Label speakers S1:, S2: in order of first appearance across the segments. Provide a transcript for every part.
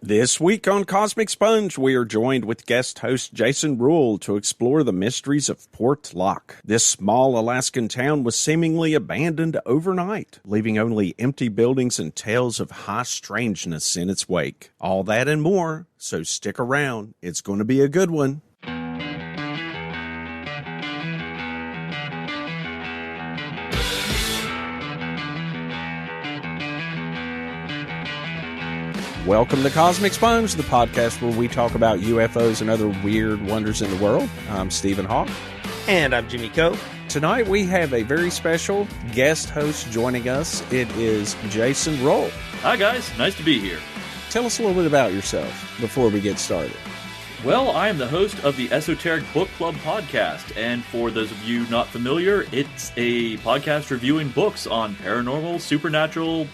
S1: This week on Cosmic Sponge, we are joined with guest host Jason Ruehl to explore the mysteries of Portlock. This small Alaskan town was seemingly abandoned overnight, leaving only empty buildings and tales of high strangeness in its wake. All that and more, so stick around. It's going to be a good one. Welcome to Cosmic Sponge, the podcast where we talk about UFOs and other weird wonders in the world. I'm Stephen Hawk.
S2: And I'm Jimmy Coe.
S1: Tonight we have a very special guest host joining us. It is Jason Ruehl.
S3: Hi guys, nice to be here.
S1: Tell us a little bit about yourself before we get started.
S3: Well, I am the host of the Esoteric Book Club podcast, and for those of you not familiar, it's a podcast reviewing books on paranormal, supernatural,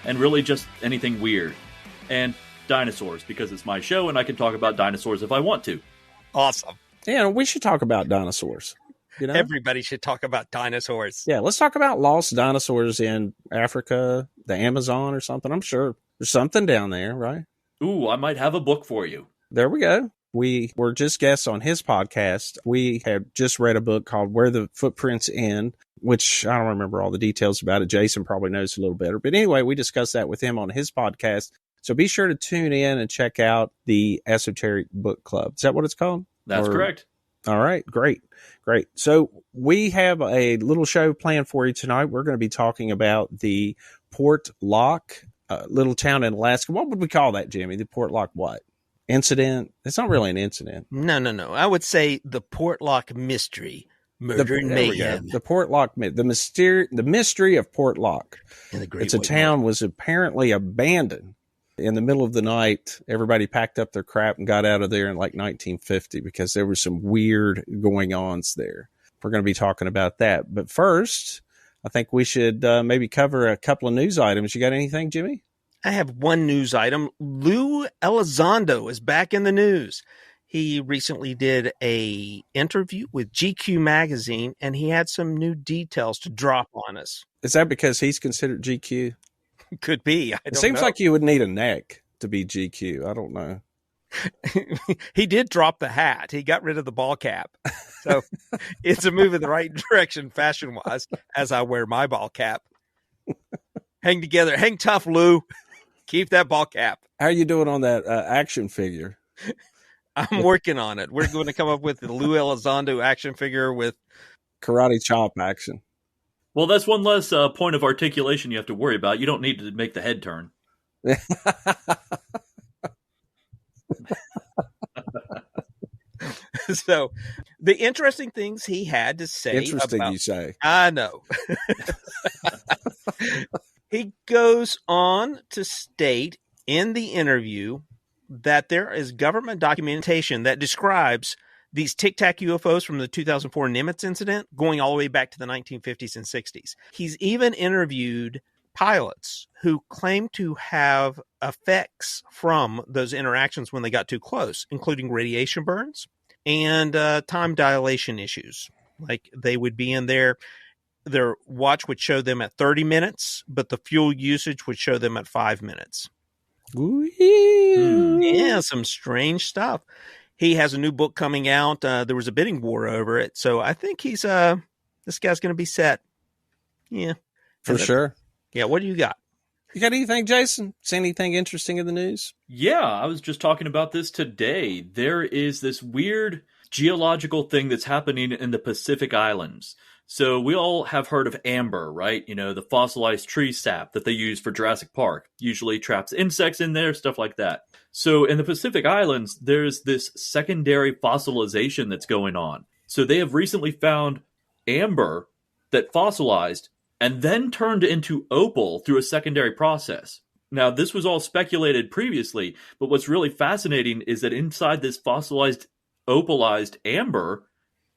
S3: and really just anything weird. And dinosaurs, because it's my show and I can talk about dinosaurs if I want to.
S2: Awesome.
S1: Yeah, we should talk about dinosaurs. You know?
S2: Everybody should talk about dinosaurs.
S1: Yeah, let's talk about lost dinosaurs in Africa, the Amazon or something. I'm sure there's something down there, right?
S3: Ooh, I might have a book for you.
S1: There we go. We were just guests on his podcast. We have just read a book called Where the Footprints End, which I don't remember all the details about it. Jason probably knows a little better. But anyway, we discussed that with him on his podcast. So be sure to tune in and check out the Esoteric Book Club. Is that what it's called?
S3: That's correct.
S1: All right. Great. So we have a little show planned for you tonight. We're going to be talking about the Portlock, little town in Alaska. What would we call that, Jimmy? The Portlock what? Incident? It's not really an incident.
S2: No. I would say the Portlock mystery. Murder and mayhem.
S1: The Portlock, the mystery of Portlock. It's a town was apparently abandoned. In the middle of the night, everybody packed up their crap and got out of there in like 1950 because there was some weird going-ons there. We're going to be talking about that. But first, I think we should maybe cover a couple of news items. You got anything, Jimmy?
S2: I have one news item. Lou Elizondo is back in the news. He recently did a interview with GQ magazine, and he had some new details to drop on us.
S1: Is that because he's considered GQ?
S2: Could be.
S1: It seems like you would need a neck to be GQ. I don't know.
S2: He did drop the hat. He got rid of the ball cap. So it's a move in the right direction fashion-wise as I wear my ball cap. Hang together. Hang tough, Lou. Keep that ball cap.
S1: How are you doing on that action figure?
S2: I'm working on it. We're going to come up with the Lou Elizondo action figure with
S1: karate chop action.
S3: Well, that's one less point of articulation you have to worry about. You don't need to make the head turn.
S2: So, the interesting things he had to say.
S1: Interesting, you say.
S2: I know. He goes on to state in the interview that there is government documentation that describes these Tic Tac UFOs from the 2004 Nimitz incident going all the way back to the 1950s and 60s. He's even interviewed pilots who claim to have effects from those interactions when they got too close, including radiation burns and time dilation issues. Like they would be in there, their watch would show them at 30 minutes, but the fuel usage would show them at 5 minutes.
S1: Ooh.
S2: Yeah, some strange stuff. He has a new book coming out. There was a bidding war over it. So I think he's this guy's going to be set. Yeah.
S1: For sure.
S2: Yeah. What do you got?
S1: You got anything, Jason? See anything interesting in the news?
S3: Yeah, I was just talking about this today. There is this weird geological thing that's happening in the Pacific Islands. So we all have heard of amber, right? You know, the fossilized tree sap that they use for Jurassic Park. Usually traps insects in there, stuff like that. So in the Pacific Islands, there's this secondary fossilization that's going on. So they have recently found amber that fossilized and then turned into opal through a secondary process. Now, this was all speculated previously, but what's really fascinating is that inside this fossilized, opalized amber,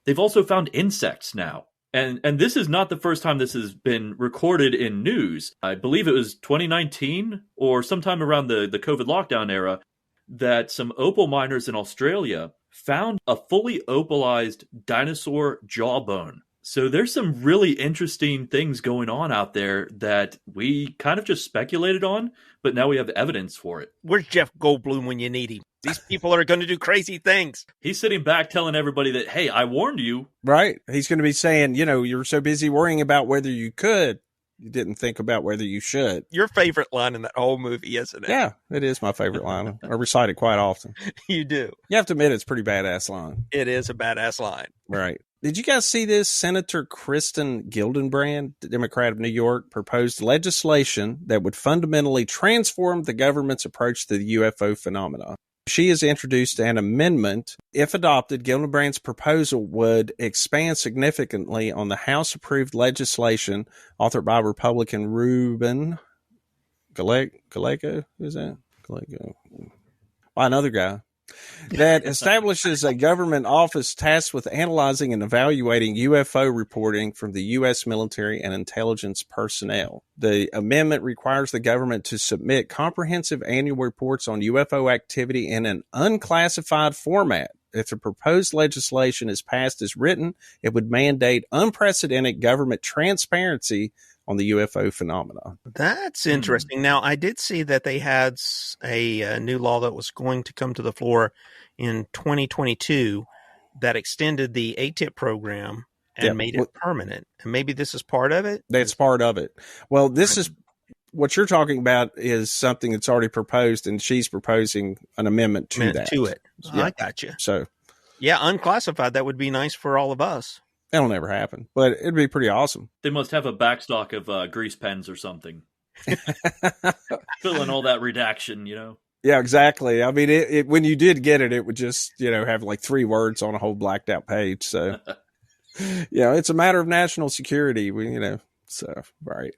S3: they've also found insects now. And this is not the first time this has been recorded in news. I believe it was 2019 or sometime around the COVID lockdown era that some opal miners in Australia found a fully opalized dinosaur jawbone. So there's some really interesting things going on out there that we kind of just speculated on, but now we have evidence for it.
S2: Where's Jeff Goldblum when you need him? These people are going to do crazy things.
S3: He's sitting back telling everybody that, hey, I warned you.
S1: Right. He's going to be saying, you're so busy worrying about whether you could, you didn't think about whether you should.
S2: Your favorite line in that whole movie, isn't it?
S1: Yeah, it is my favorite line. I recite it quite often.
S2: You do.
S1: You have to admit it's a pretty badass line.
S2: It is a badass line.
S1: Right. Did you guys see this? Senator Kristen Gillibrand, Democrat of New York, proposed legislation that would fundamentally transform the government's approach to the UFO phenomenon. She has introduced an amendment. If adopted, Gillibrand's proposal would expand significantly on the House-approved legislation authored by Republican Ruben Gallego. Who's that? Gallego. Another guy. That establishes a government office tasked with analyzing and evaluating UFO reporting from the U.S. military and intelligence personnel. The amendment requires the government to submit comprehensive annual reports on UFO activity in an unclassified format. If the proposed legislation is passed as written, it would mandate unprecedented government transparency on the UFO phenomenon.
S2: That's interesting. Now, I did see that they had a new law that was going to come to the floor in 2022 that extended the ATIP program and made it permanent. And maybe this is part of it?
S1: That's part of it. Well, this is what you're talking about is something that's already proposed, and she's proposing an amendment to that.
S2: To it.
S1: Yeah.
S2: I got you.
S1: So,
S2: yeah, unclassified. That would be nice for all of us.
S1: That'll never happen, but it'd be pretty awesome.
S3: They must have a backstock of grease pens or something. Filling all that redaction,
S1: Yeah, exactly. I mean, it when you did get it, it would just, have like 3 words on a whole blacked out page. So, it's a matter of national security, so, right.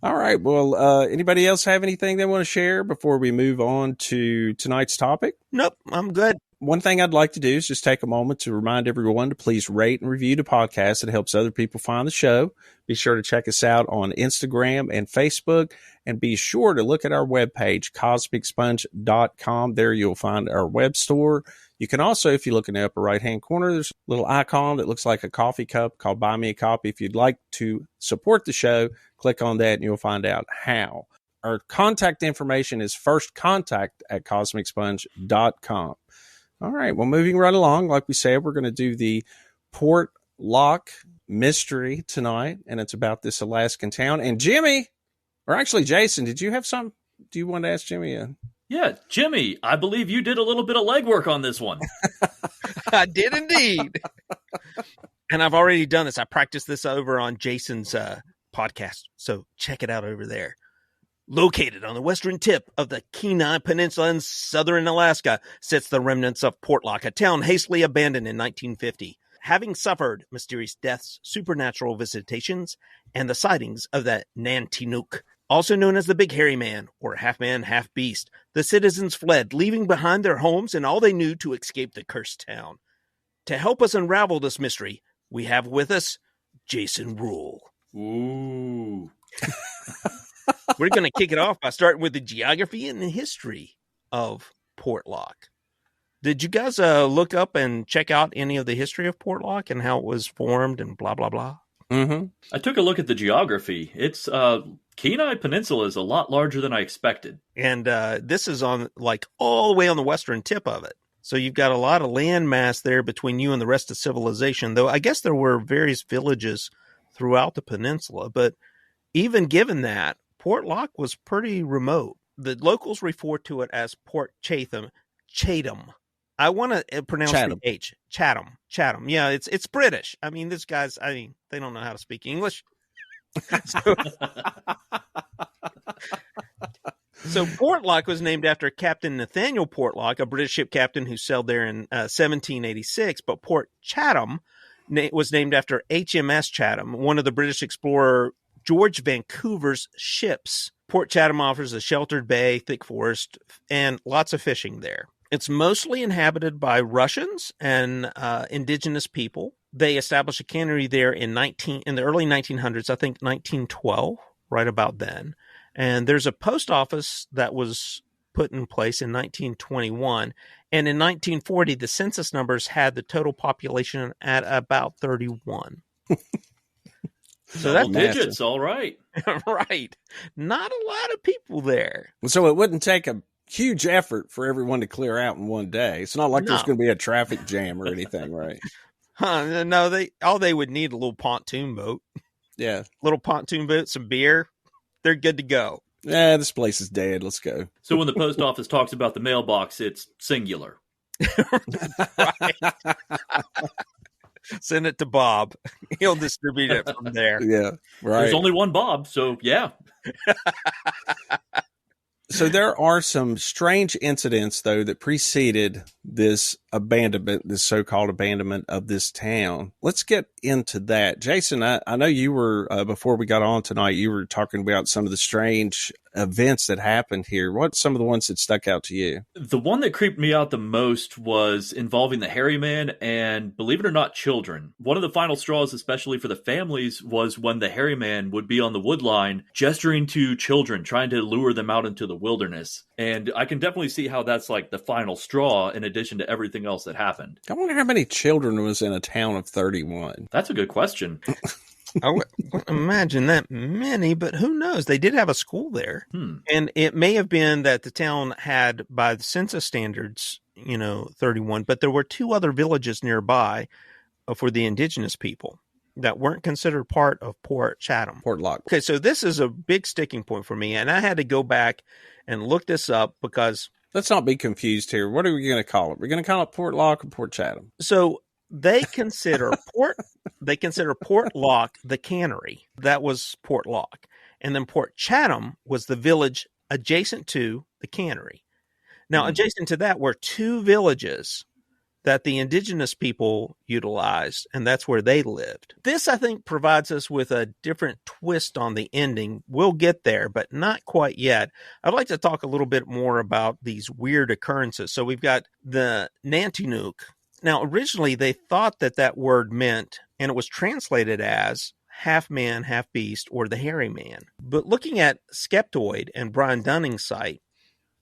S1: All right. Well, anybody else have anything they want to share before we move on to tonight's topic?
S2: Nope, I'm good.
S1: One thing I'd like to do is just take a moment to remind everyone to please rate and review the podcast. It helps other people find the show. Be sure to check us out on Instagram and Facebook, and be sure to look at our webpage, cosmicsponge.com. There you'll find our web store. You can also, if you look in the upper right-hand corner, there's a little icon that looks like a coffee cup called Buy Me a Coffee. If you'd like to support the show, click on that and you'll find out how. Our contact information is firstcontact@cosmicsponge.com. All right. Well, moving right along, like we said, we're going to do the Portlock mystery tonight, and it's about this Alaskan town. And Jimmy, or actually Jason, did you have something? Do you want to ask Jimmy?
S3: Yeah, Jimmy, I believe you did a little bit of legwork on this one.
S2: I did indeed. And I've already done this. I practiced this over on Jason's podcast, so check it out over there. Located on the western tip of the Kenai Peninsula in southern Alaska, sits the remnants of Portlock, a town hastily abandoned in 1950, having suffered mysterious deaths, supernatural visitations, and the sightings of the Nan-te-nuk. Also known as the Big Hairy Man, or half-man, half-beast, the citizens fled, leaving behind their homes and all they knew to escape the cursed town. To help us unravel this mystery, we have with us Jason Ruehl.
S3: Ooh.
S2: We're going to kick it off by starting with the geography and the history of Portlock. Did you guys look up and check out any of the history of Portlock and how it was formed and blah, blah, blah?
S1: Mm-hmm.
S3: I took a look at the geography. It's Kenai Peninsula is a lot larger than I expected.
S2: And this is on all the way on the western tip of it. So you've got a lot of land mass there between you and the rest of civilization, though I guess there were various villages throughout the peninsula. But even given that, Portlock was pretty remote. The locals refer to it as Port Chatham. I want to pronounce
S1: Chatham.
S2: the H. Chatham. Yeah, it's British. I mean, these guys, they don't know how to speak English. So Portlock was named after Captain Nathaniel Portlock, a British ship captain who sailed there in 1786. But Port Chatham was named after HMS Chatham, one of the British explorer George Vancouver's ships. Port Chatham offers a sheltered bay, thick forest, and lots of fishing there. It's mostly inhabited by Russians and indigenous people. They established a cannery there in the early 1900s, I think 1912, right about then. And there's a post office that was put in place in 1921. And in 1940, the census numbers had the total population at about 31. So
S3: Double
S2: that's
S3: digits, all right.
S2: right. Not a lot of people there.
S1: So it wouldn't take a huge effort for everyone to clear out in one day. It's not like there's going to be a traffic jam or anything, right?
S2: No, they would need a little pontoon boat.
S1: Yeah.
S2: Little pontoon boat, some beer. They're good to go.
S1: Yeah, this place is dead. Let's go.
S3: So when the post office talks about the mailbox, it's singular.
S2: Send it to Bob. He'll distribute it from there.
S1: Yeah, right.
S3: There's only one Bob, so yeah.
S1: So there are some strange incidents, though, that preceded this abandonment, this so-called abandonment of this town. Let's get into that. Jason, I know you were, before we got on tonight, you were talking about some of the strange events that happened here. What's some of the ones that stuck out to you?
S3: The one that creeped me out the most was involving the hairy man and, believe it or not, children. One of the final straws, especially for the families, was when the hairy man would be on the wood line gesturing to children, trying to lure them out into the wilderness. And I can definitely see how that's like the final straw in addition to everything else that happened.
S1: I wonder how many children was in a town of 31.
S3: That's a good question.
S2: I wouldn't imagine that many, but who knows? They did have a school there. And it may have been that the town had, by the census standards, 31, but there were two other villages nearby for the indigenous people that weren't considered part of Port Chatham.
S1: Portlock.
S2: Okay, so this is a big sticking point for me, and I had to go back and look this up because...
S1: Let's not be confused here. What are we going to call it? We're going to call it Portlock or Port Chatham?
S2: So... They consider Portlock the cannery. That was Portlock. And then Port Chatham was the village adjacent to the cannery. Now, adjacent to that were two villages that the indigenous people utilized, and that's where they lived. This, I think, provides us with a different twist on the ending. We'll get there, but not quite yet. I'd like to talk a little bit more about these weird occurrences. So we've got the Nan-te-nuk. Now, originally, they thought that word meant, and it was translated as, half man, half beast, or the hairy man. But looking at Skeptoid and Brian Dunning's site,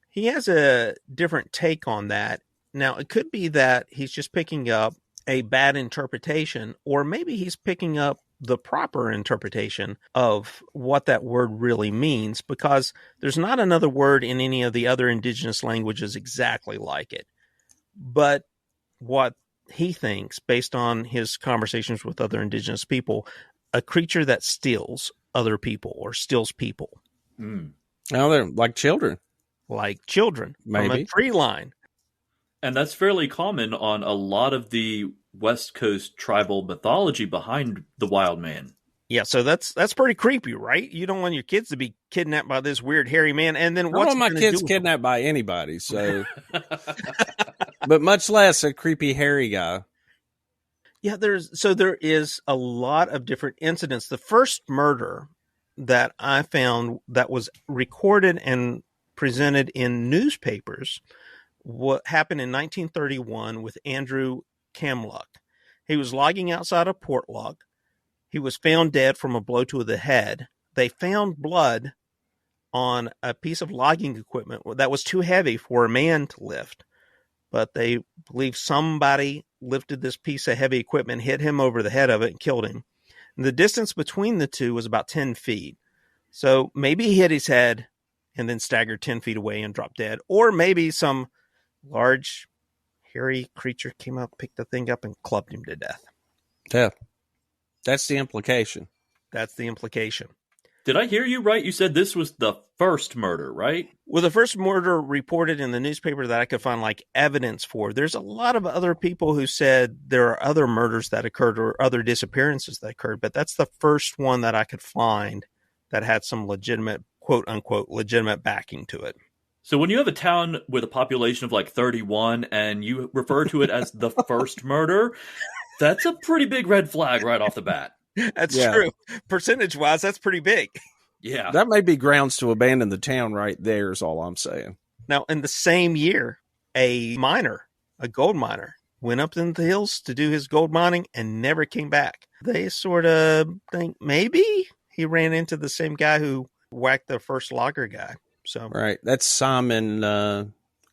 S2: he has a different take on that. Now, it could be that he's just picking up a bad interpretation, or maybe he's picking up the proper interpretation of what that word really means, because there's not another word in any of the other indigenous languages exactly like it. But what he thinks, based on his conversations with other indigenous people, a creature that steals other people or steals people.
S1: Now they're like children.
S2: Like children.
S1: Maybe.
S2: From a tree line.
S3: And that's fairly common on a lot of the West Coast tribal mythology behind the wild man.
S2: Yeah, so that's pretty creepy, right? You don't want your kids to be kidnapped by this weird hairy man, and then
S1: I don't want my kids kidnapped by anybody, so... But much less a creepy hairy guy.
S2: Yeah, there is a lot of different incidents. The first murder that I found that was recorded and presented in newspapers what happened in 1931 with Andrew Camluck. He was logging outside of Portlock. He was found dead from a blow to the head. They found blood on a piece of logging equipment that was too heavy for a man to lift. But they believe somebody lifted this piece of heavy equipment, hit him over the head of it, and killed him. And the distance between the two was about 10 feet. So maybe he hit his head and then staggered 10 feet away and dropped dead. Or maybe some large, hairy creature came up, picked the thing up, and clubbed him to death.
S1: Yeah. That's the implication.
S2: That's the implication.
S3: Did I hear you right? You said this was the first murder, right?
S2: Well, the first murder reported in the newspaper that I could find like evidence for. There's a lot of other people who said there are other murders that occurred or other disappearances that occurred, but that's the first one that I could find that had some legitimate, quote unquote, legitimate backing to it.
S3: So when you have a town with a population of like 31 and you refer to it as the first murder, that's a pretty big red flag right off the bat.
S2: That's true. Percentage-wise, that's pretty big.
S3: Yeah.
S1: That may be grounds to abandon the town right there is all I'm saying.
S2: Now, in the same year, a gold miner, went up in the hills to do his gold mining and never came back. They sort of think maybe he ran into the same guy who whacked the first logger guy. So
S1: right. That's Simon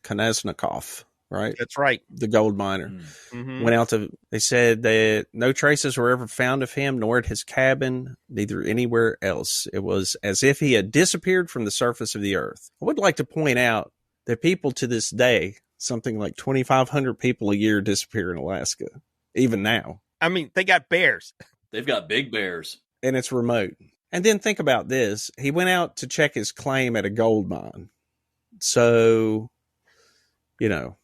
S1: Konasnikov, right?
S2: That's right.
S1: The gold miner.
S2: Mm-hmm.
S1: Went out to, they said that no traces were ever found of him, nor at his cabin, neither anywhere else. It was as if he had disappeared from the surface of the earth. I would like to point out that people to this day, something like 2,500 people a year disappear in Alaska, even now.
S2: I mean, they got bears.
S3: They've got big bears.
S1: And it's remote. And then think about this. He went out to check his claim at a gold mine. So, you know.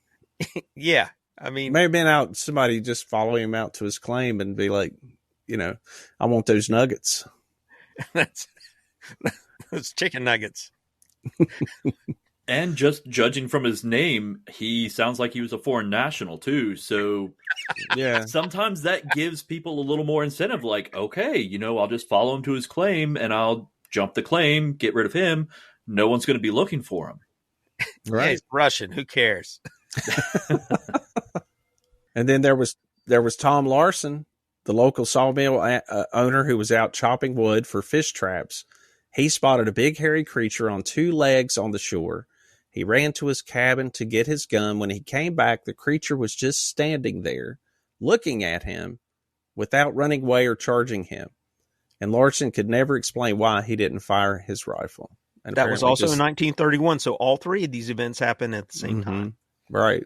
S2: Yeah. I mean,
S1: may have been out, somebody just follow him out to his claim and be like, you know, I want those nuggets.
S2: That's those chicken nuggets.
S3: And just judging from his name, he sounds like he was a foreign national too. So
S1: yeah,
S3: sometimes that gives people a little more incentive. Like, okay, you know, I'll just follow him to his claim and I'll jump the claim, get rid of him. No one's going to be looking for him.
S1: Right.
S2: Yeah, he's Russian. Who cares?
S1: And then there was Tom Larson, the local sawmill owner who was out chopping wood for fish traps. He spotted a big hairy creature on two legs on the shore. He ran to his cabin to get his gun. When he came back, the creature was just standing there, looking at him without running away or charging him. And Larson could never explain why he didn't fire his rifle. And
S2: that was also in 1931, so all three of these events happened at the same time.
S1: Right.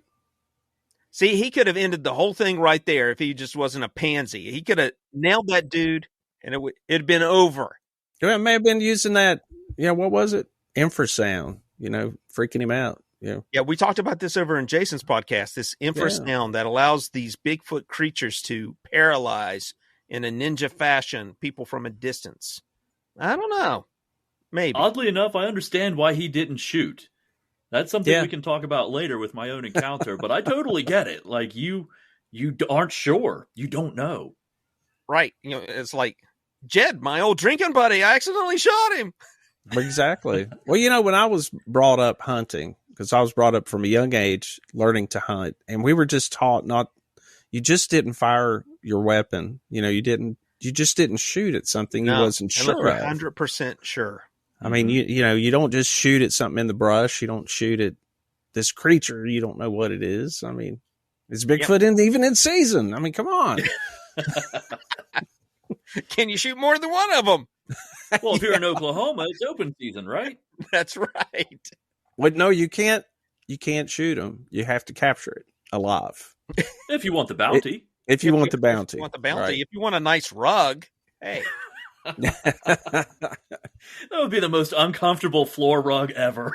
S2: See, he could have ended the whole thing right there if he just wasn't a pansy. He could have nailed that dude, and it'd been over.
S1: It may have been using that, what was it? Infrasound, freaking him out.
S2: Yeah, we talked about this over in Jason's podcast, this infrasound that allows these Bigfoot creatures to paralyze in a ninja fashion people from a distance. I don't know. Maybe.
S3: Oddly enough, I understand why he didn't shoot. That's something we can talk about later with my own encounter, but I totally get it. Like, you aren't sure. You don't know.
S2: Right. It's like, Jed, my old drinking buddy, I accidentally shot him.
S1: Exactly. Well, when I was brought up hunting, because I was brought up from a young age learning to hunt, and we were just taught you just didn't fire your weapon. You just didn't shoot at something you wasn't sure of.
S2: 100% sure.
S1: I mean, you don't just shoot at something in the brush. You don't shoot at this creature. You don't know what it is. I mean, it's Bigfoot even in season. I mean, come on.
S2: Can you shoot more than one of them?
S3: Well, if you're in Oklahoma, it's open season, right?
S2: That's right.
S1: Well, no, you can't. You can't shoot them. You have to capture it alive.
S3: If you want the bounty.
S1: If you want the bounty.
S2: Right. If you want a nice rug, hey.
S3: That would be the most uncomfortable floor rug ever.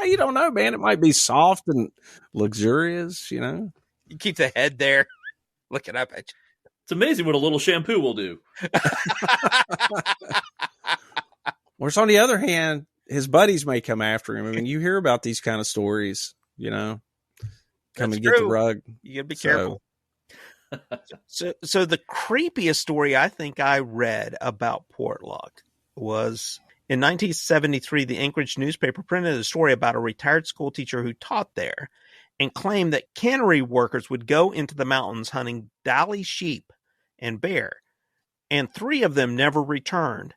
S1: You don't know, man. It might be soft and luxurious, You
S2: keep the head there, looking up at you.
S3: It's amazing what a little shampoo will do.
S1: Whereas on the other hand, his buddies may come after him. I mean, you hear about these kind of stories, come and get the rug.
S2: You gotta be careful. So the creepiest story I think I read about Portlock was in 1973, the Anchorage newspaper printed a story about a retired school teacher who taught there and claimed that cannery workers would go into the mountains hunting Dali sheep and bear, and 3 of them never returned,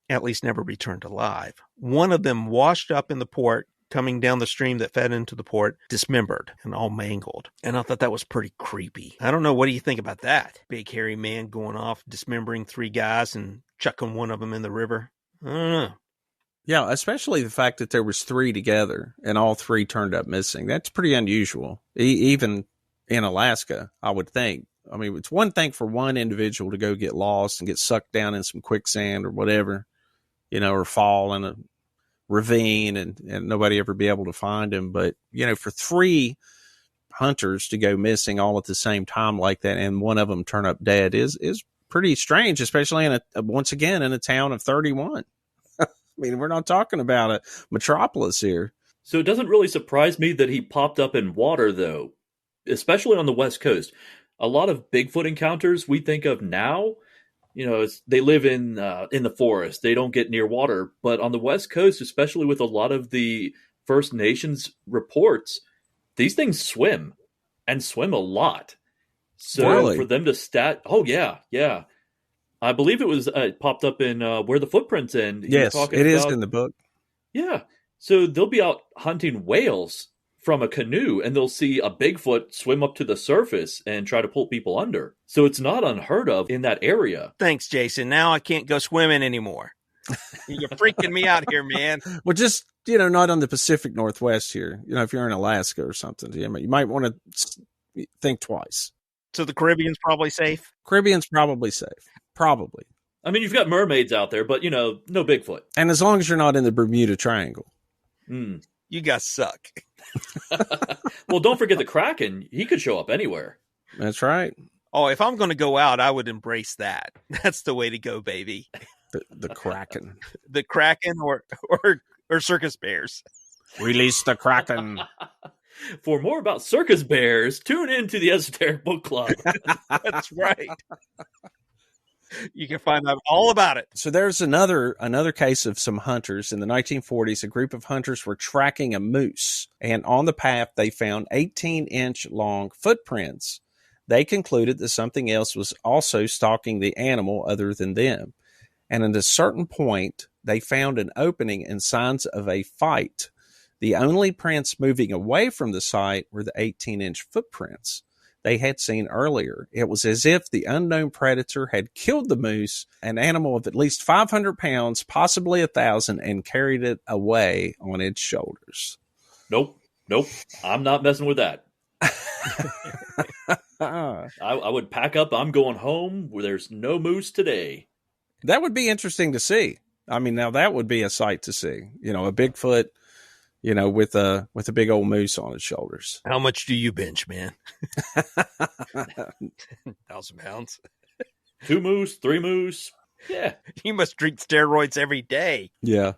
S2: at least never returned alive. One of them washed up in the port, coming down the stream that fed into the port, dismembered and all mangled. And I thought that was pretty creepy. I don't know. What do you think about that? Big hairy man going off, dismembering 3 guys and chucking one of them in the river. I don't know.
S1: Yeah, especially the fact that there was 3 together and all 3 turned up missing. That's pretty unusual, even in Alaska, I would think. I mean, it's one thing for one individual to go get lost and get sucked down in some quicksand or whatever, or fall in a ravine and nobody ever be able to find him. But, for 3 hunters to go missing all at the same time like that and one of them turn up dead is pretty strange, especially once again in a town of 31. I mean, we're not talking about a metropolis here.
S3: So it doesn't really surprise me that he popped up in water, though, especially on the West Coast. A lot of Bigfoot encounters we think of now, they live in the forest. They don't get near water. But on the West Coast, especially with a lot of the First Nations reports, these things swim and swim a lot. So
S1: really?
S3: For them to oh yeah. I believe it was popped up in Where the Footprints End.
S1: Yes, it is in the book.
S3: Yeah. So they'll be out hunting whales from a canoe and they'll see a Bigfoot swim up to the surface and try to pull people under. So it's not unheard of in that area.
S2: Thanks, Jason. Now I can't go swimming anymore. You're freaking me out here, man.
S1: Well, just, not on the Pacific Northwest here. If you're in Alaska or something, you might want to think twice.
S2: So the Caribbean's probably safe?
S1: Caribbean's probably safe. Probably.
S3: I mean, you've got mermaids out there, but, no Bigfoot.
S1: And as long as you're not in the Bermuda Triangle.
S2: You guys suck.
S3: Well, don't forget the Kraken. He could show up anywhere.
S1: That's right.
S2: Oh, if I'm going to go out, I would embrace that. That's the way to go, baby.
S1: The Kraken.
S2: The Kraken or circus bears.
S1: Release the Kraken.
S3: For more about circus bears, tune in to the Esoteric Book Club.
S2: That's right. You can find out all about it.
S1: So there's another case of some hunters. In the 1940s, a group of hunters were tracking a moose. And on the path, they found 18-inch long footprints. They concluded that something else was also stalking the animal other than them. And at a certain point, they found an opening and signs of a fight. The only prints moving away from the site were the 18-inch footprints they had seen earlier. It was as if the unknown predator had killed the moose, an animal of at least 500 pounds, possibly 1,000, and carried it away on its shoulders.
S3: Nope. I'm not messing with that. I would pack up. I'm going home where there's no moose today.
S1: That would be interesting to see. I mean, now that would be a sight to see. A Bigfoot, with a big old moose on its shoulders.
S2: How much do you bench, man? 1,000 pounds.
S3: 2 moose, 3 moose. Yeah.
S2: You must drink steroids every day.
S1: Yeah.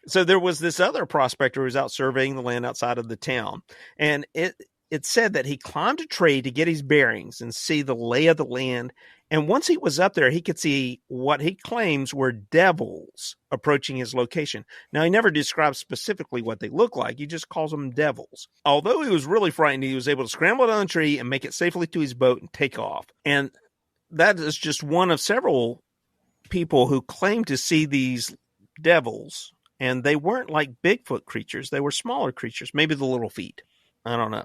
S2: So there was this other prospector who was out surveying the land outside of the town. And it said that he climbed a tree to get his bearings and see the lay of the land. And once he was up there, he could see what he claims were devils approaching his location. Now, he never describes specifically what they look like. He just calls them devils. Although he was really frightened, he was able to scramble down the tree and make it safely to his boat and take off. And that is just one of several people who claim to see these devils. And they weren't like Bigfoot creatures. They were smaller creatures, maybe the little feet. I don't know.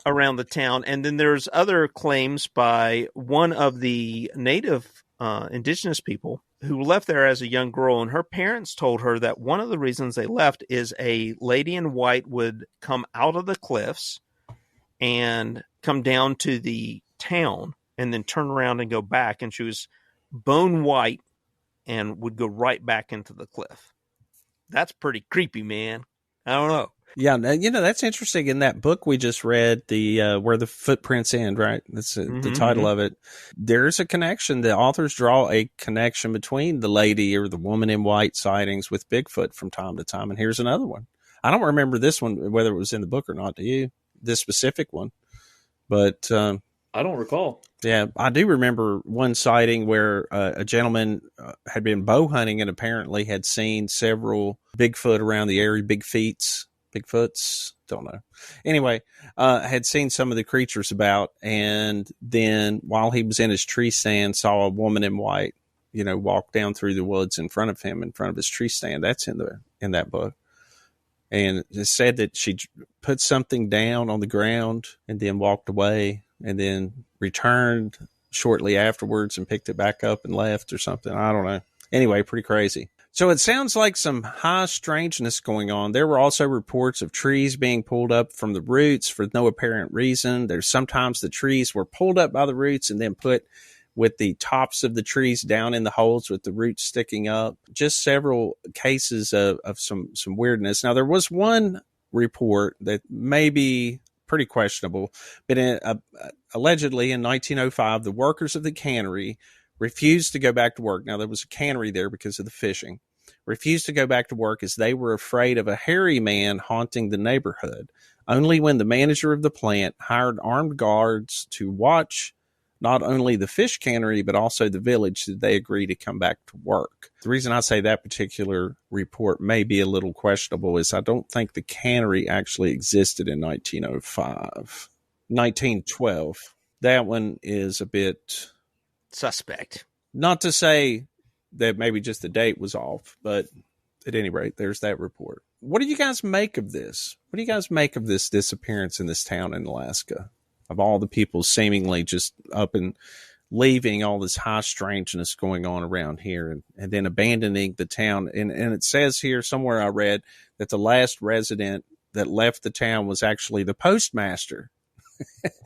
S2: Around the town. And then there's other claims by one of the native indigenous people who left there as a young girl, and her parents told her that one of the reasons they left is a lady in white would come out of the cliffs and come down to the town and then turn around and go back, and she was bone white and would go right back into the cliff. That's pretty creepy, man. I don't know.
S1: Yeah, that's interesting. In that book we just read, the Where the Footprints End, right? That's the title of it. There's a connection. The authors draw a connection between the lady or the woman in white sightings with Bigfoot from time to time. And here's another one. I don't remember this one, whether it was in the book or not. Do you? This specific one. But
S3: I don't recall.
S1: Yeah, I do remember one sighting where a gentleman had been bow hunting and apparently had seen several Bigfoot around the area, Bigfoots, don't know. Anyway, had seen some of the creatures about, and then while he was in his tree stand, saw a woman in white, walk down through the woods in front of him, in front of his tree stand. That's in that book. And it said that she put something down on the ground and then walked away and then returned shortly afterwards and picked it back up and left or something. I don't know. Anyway, pretty crazy. So it sounds like some high strangeness going on. There were also reports of trees being pulled up from the roots for no apparent reason. There's sometimes the trees were pulled up by the roots and then put with the tops of the trees down in the holes with the roots sticking up. Just several cases of some weirdness. Now, there was one report that may be pretty questionable, but allegedly in 1905, the workers of the cannery refused to go back to work. Now, there was a cannery there because of the fishing. Refused to go back to work as they were afraid of a hairy man haunting the neighborhood. Only when the manager of the plant hired armed guards to watch not only the fish cannery, but also the village did they agree to come back to work. The reason I say that particular report may be a little questionable is I don't think the cannery actually existed in 1905. 1912. That one is a bit
S2: suspect.
S1: Not to say that maybe just the date was off, but at any rate, there's that report. what do you guys make of this? What do you guys make of this disappearance in this town in Alaska? Of all the people seemingly just up and leaving, all this high strangeness going on around here, and then abandoning the town. And it says here somewhere I read that the last resident that left the town was actually the postmaster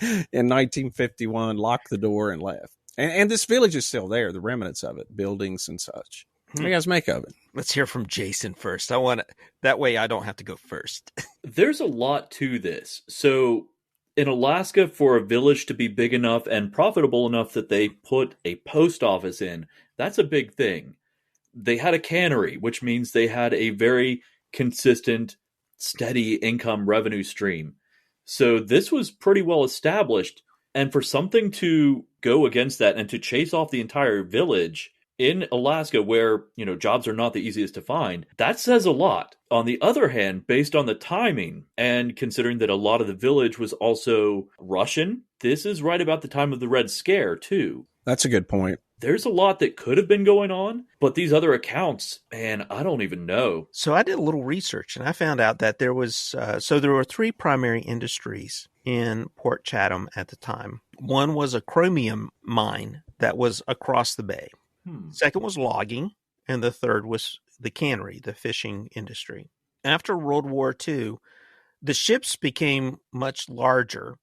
S1: in 1951, locked the door and left. And this village is still there, the remnants of it, buildings and such. What do you guys make of it?
S2: Let's hear from Jason first. That way I don't have to go first.
S3: There's a lot to this. So in Alaska, for a village to be big enough and profitable enough that they put a post office in, that's a big thing. They had a cannery, which means they had a very consistent, steady income revenue stream. So this was pretty well established. And for something to go against that and to chase off the entire village in Alaska, where, jobs are not the easiest to find, that says a lot. On the other hand, based on the timing and considering that a lot of the village was also Russian, this is right about the time of the Red Scare, too.
S1: That's a good point.
S3: There's a lot that could have been going on, but these other accounts, man, I don't even know.
S2: So I did a little research, and I found out that there were 3 primary industries in Port Chatham at the time. One was a chromium mine that was across the bay. Second was logging, and the third was the cannery, the fishing industry. After World War II, the ships became much larger,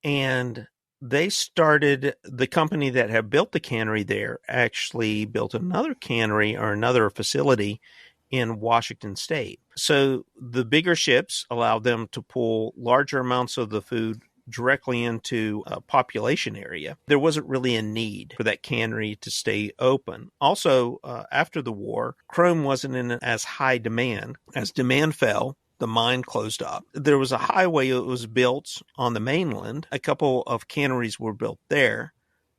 S2: and the company that had built the cannery there actually built another cannery or another facility in Washington State. So the bigger ships allowed them to pull larger amounts of the food directly into a population area. There wasn't really a need for that cannery to stay open. Also, after the war, chrome wasn't in as high demand. As demand fell, the mine closed up. There was a highway that was built on the mainland. A couple of canneries were built there,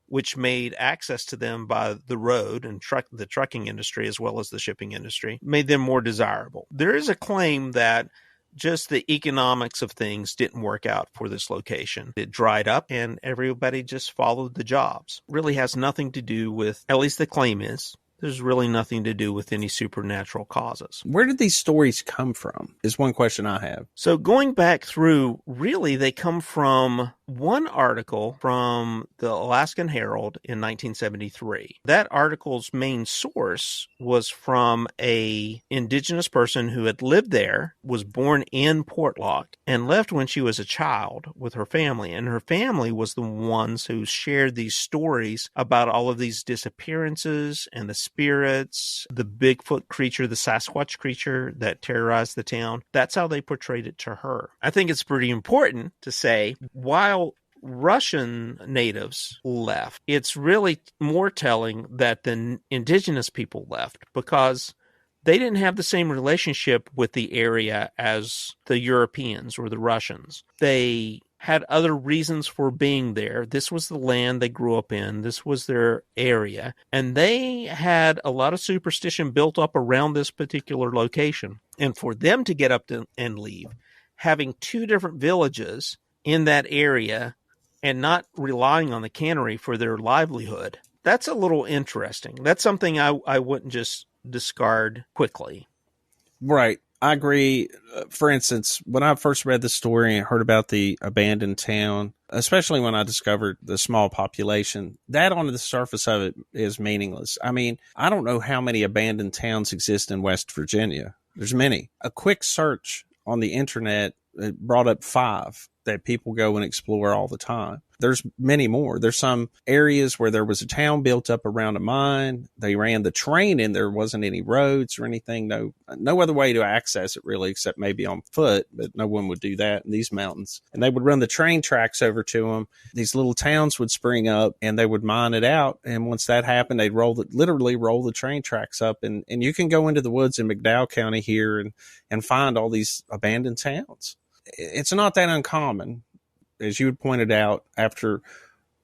S2: which made access to them by the road and the trucking industry, as well as the shipping industry, made them more desirable. There is a claim that just the economics of things didn't work out for this location. It dried up and everybody just followed the jobs. Really has nothing to do with, at least the claim is, there's really nothing to do with any supernatural causes.
S1: Where did these stories come from is one question I have.
S2: So going back through, really they come from one article from the Alaskan Herald in 1973. That article's main source was from a indigenous person who had lived there, was born in Portlock, and left when she was a child with her family. And her family was the ones who shared these stories about all of these disappearances and the spirits, the Bigfoot creature, the Sasquatch creature that terrorized the town. That's how they portrayed it to her. I think it's pretty important to say, while Russian natives left, it's really more telling that the indigenous people left, because they didn't have the same relationship with the area as the Europeans or the Russians. They had other reasons for being there. This was the land they grew up in. This was their area. And they had a lot of superstition built up around this particular location. And for them to get up and leave, having 2 different villages in that area and not relying on the cannery for their livelihood, that's a little interesting. That's something I wouldn't just discard quickly.
S1: Right. I agree. For instance, when I first read the story and heard about the abandoned town, especially when I discovered the small population, that on the surface of it is meaningless. I mean, I don't know how many abandoned towns exist in West Virginia. There's many. A quick search on the internet brought up 5 that people go and explore all the time. There's many more. There's some areas where there was a town built up around a mine. They ran the train in. There wasn't any roads or anything. No other way to access it really, except maybe on foot, but no one would do that in these mountains. And they would run the train tracks over to them. These little towns would spring up and they would mine it out. And once that happened, they'd literally roll the train tracks up. And you can go into the woods in McDowell County here and find all these abandoned towns. It's not that uncommon. As you had pointed out, after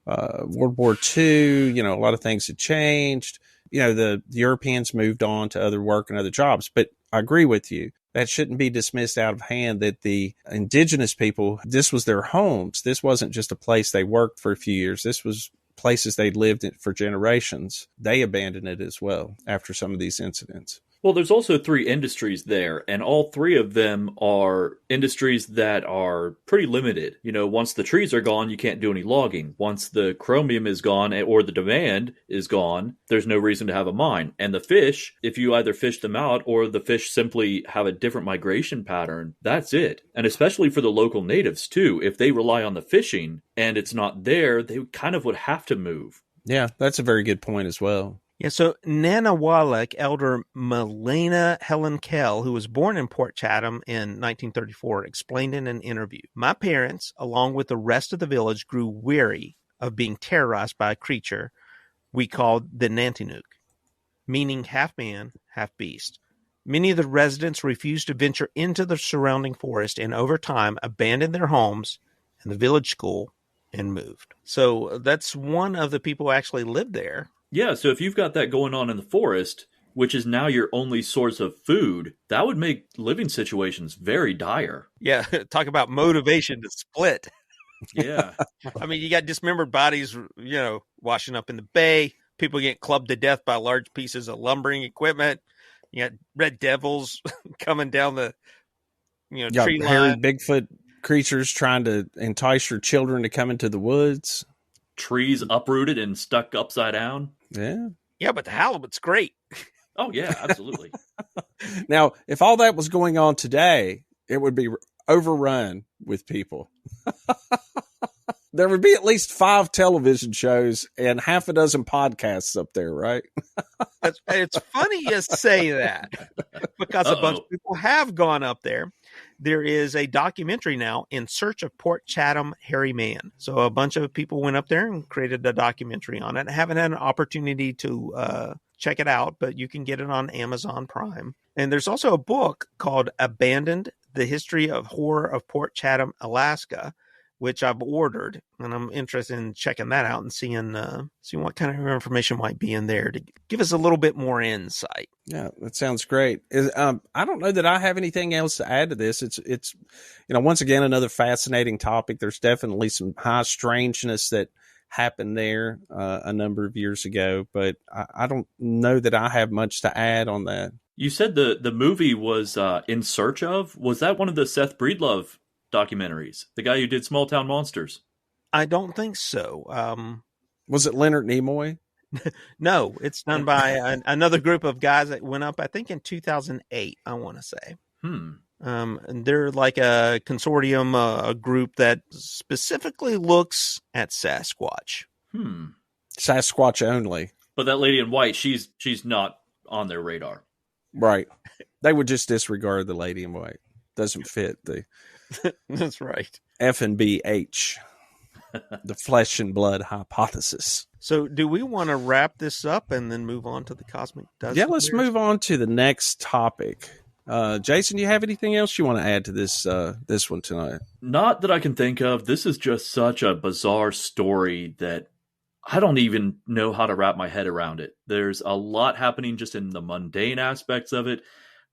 S1: World War II, a lot of things had changed. The Europeans moved on to other work and other jobs. But I agree with you. That shouldn't be dismissed out of hand, that the indigenous people, this was their homes. This wasn't just a place they worked for a few years. This was places they'd lived in for generations. They abandoned it as well after some of these incidents.
S3: Well, there's also 3 industries there, and all 3 of them are industries that are pretty limited. You know, once the trees are gone, you can't do any logging. Once the chromium is gone or the demand is gone, there's no reason to have a mine. And the fish, if you either fish them out or the fish simply have a different migration pattern, that's it. And especially for the local natives, too, if they rely on the fishing and it's not there, they kind of would have to move.
S1: Yeah, that's a very good point as well.
S2: Yeah, so Nan-te-nuk elder Melena Helen Kell, who was born in Port Chatham in 1934, explained in an interview, "My parents, along with the rest of the village, grew weary of being terrorized by a creature we called the Nan-te-nuk, meaning half man, half beast. Many of the residents refused to venture into the surrounding forest and over time abandoned their homes and the village school and moved." So that's one of the people who actually lived there.
S3: Yeah, so if you've got that going on in the forest, which is now your only source of food, that would make living situations very dire.
S2: Yeah, talk about motivation to split.
S3: Yeah.
S2: I mean, you got dismembered bodies, washing up in the bay. People get clubbed to death by large pieces of lumbering equipment. You got red devils coming down the tree
S1: hairy
S2: line.
S1: Bigfoot creatures trying to entice your children to come into the woods.
S3: Trees uprooted and stuck upside down.
S2: Yeah, but the halibut's great.
S3: Oh, yeah, absolutely.
S1: Now, if all that was going on today, it would be overrun with people. There would be at least 5 television shows and half a dozen podcasts up there, right?
S2: It's funny you say that because a bunch of people have gone up there. There is a documentary now, In Search of Port Chatham Hairy Man. So a bunch of people went up there and created a documentary on it. I haven't had an opportunity to check it out, but you can get it on Amazon Prime. And there's also a book called Abandoned, The History of Horror of Port Chatham, Alaska, which I've ordered, and I'm interested in checking that out and seeing what kind of information might be in there to give us a little bit more insight.
S1: Yeah, that sounds great. I don't know that I have anything else to add to this. It's once again, another fascinating topic. There's definitely some high strangeness that happened there a number of years ago, but I don't know that I have much to add on that.
S3: You said the movie was In Search of? Was that one of the Seth Breedlove documentaries? The guy who did Small Town Monsters?
S2: I don't think so.
S1: Was it Leonard Nimoy?
S2: No, it's done by another group of guys that went up, I think, in 2008, I want to say. And they're like a consortium, a group that specifically looks at Sasquatch.
S1: Sasquatch only.
S3: But that lady in white, she's not on their radar.
S1: Right. They would just disregard the lady in white. Doesn't fit the...
S2: That's right.
S1: F&BH, the flesh and blood hypothesis.
S2: So do we want to wrap this up and then move on to the cosmic dust?
S1: Yeah, let's move on to the next topic. Jason, do you have anything else you want to add to this one tonight?
S3: Not that I can think of. This is just such a bizarre story that I don't even know how to wrap my head around it. There's a lot happening just in the mundane aspects of it.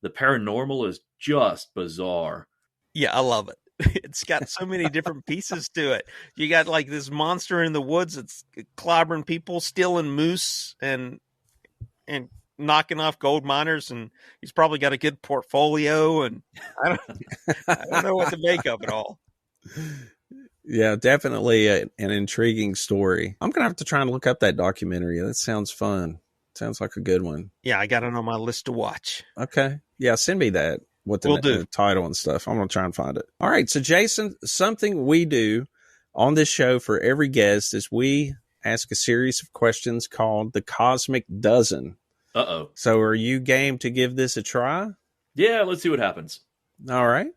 S3: The paranormal is just bizarre.
S2: Yeah, I love it. It's got so many different pieces to it. You got like this monster in the woods that's clobbering people, stealing moose, and knocking off gold miners, and he's probably got a good portfolio, and I don't know what to make of it all.
S1: Yeah, definitely an intriguing story. I'm going to have to try and look up that documentary. That sounds fun. Sounds like a good one.
S2: Yeah, I got it on my list to watch.
S1: Okay. Yeah, send me that. What the title and stuff. I'm going to try and find it. All right. So, Jason, something we do on this show for every guest is we ask a series of questions called the Cosmic Dozen.
S3: Uh-oh.
S1: So are you game to give this a try?
S3: Yeah, let's see what happens.
S1: All right.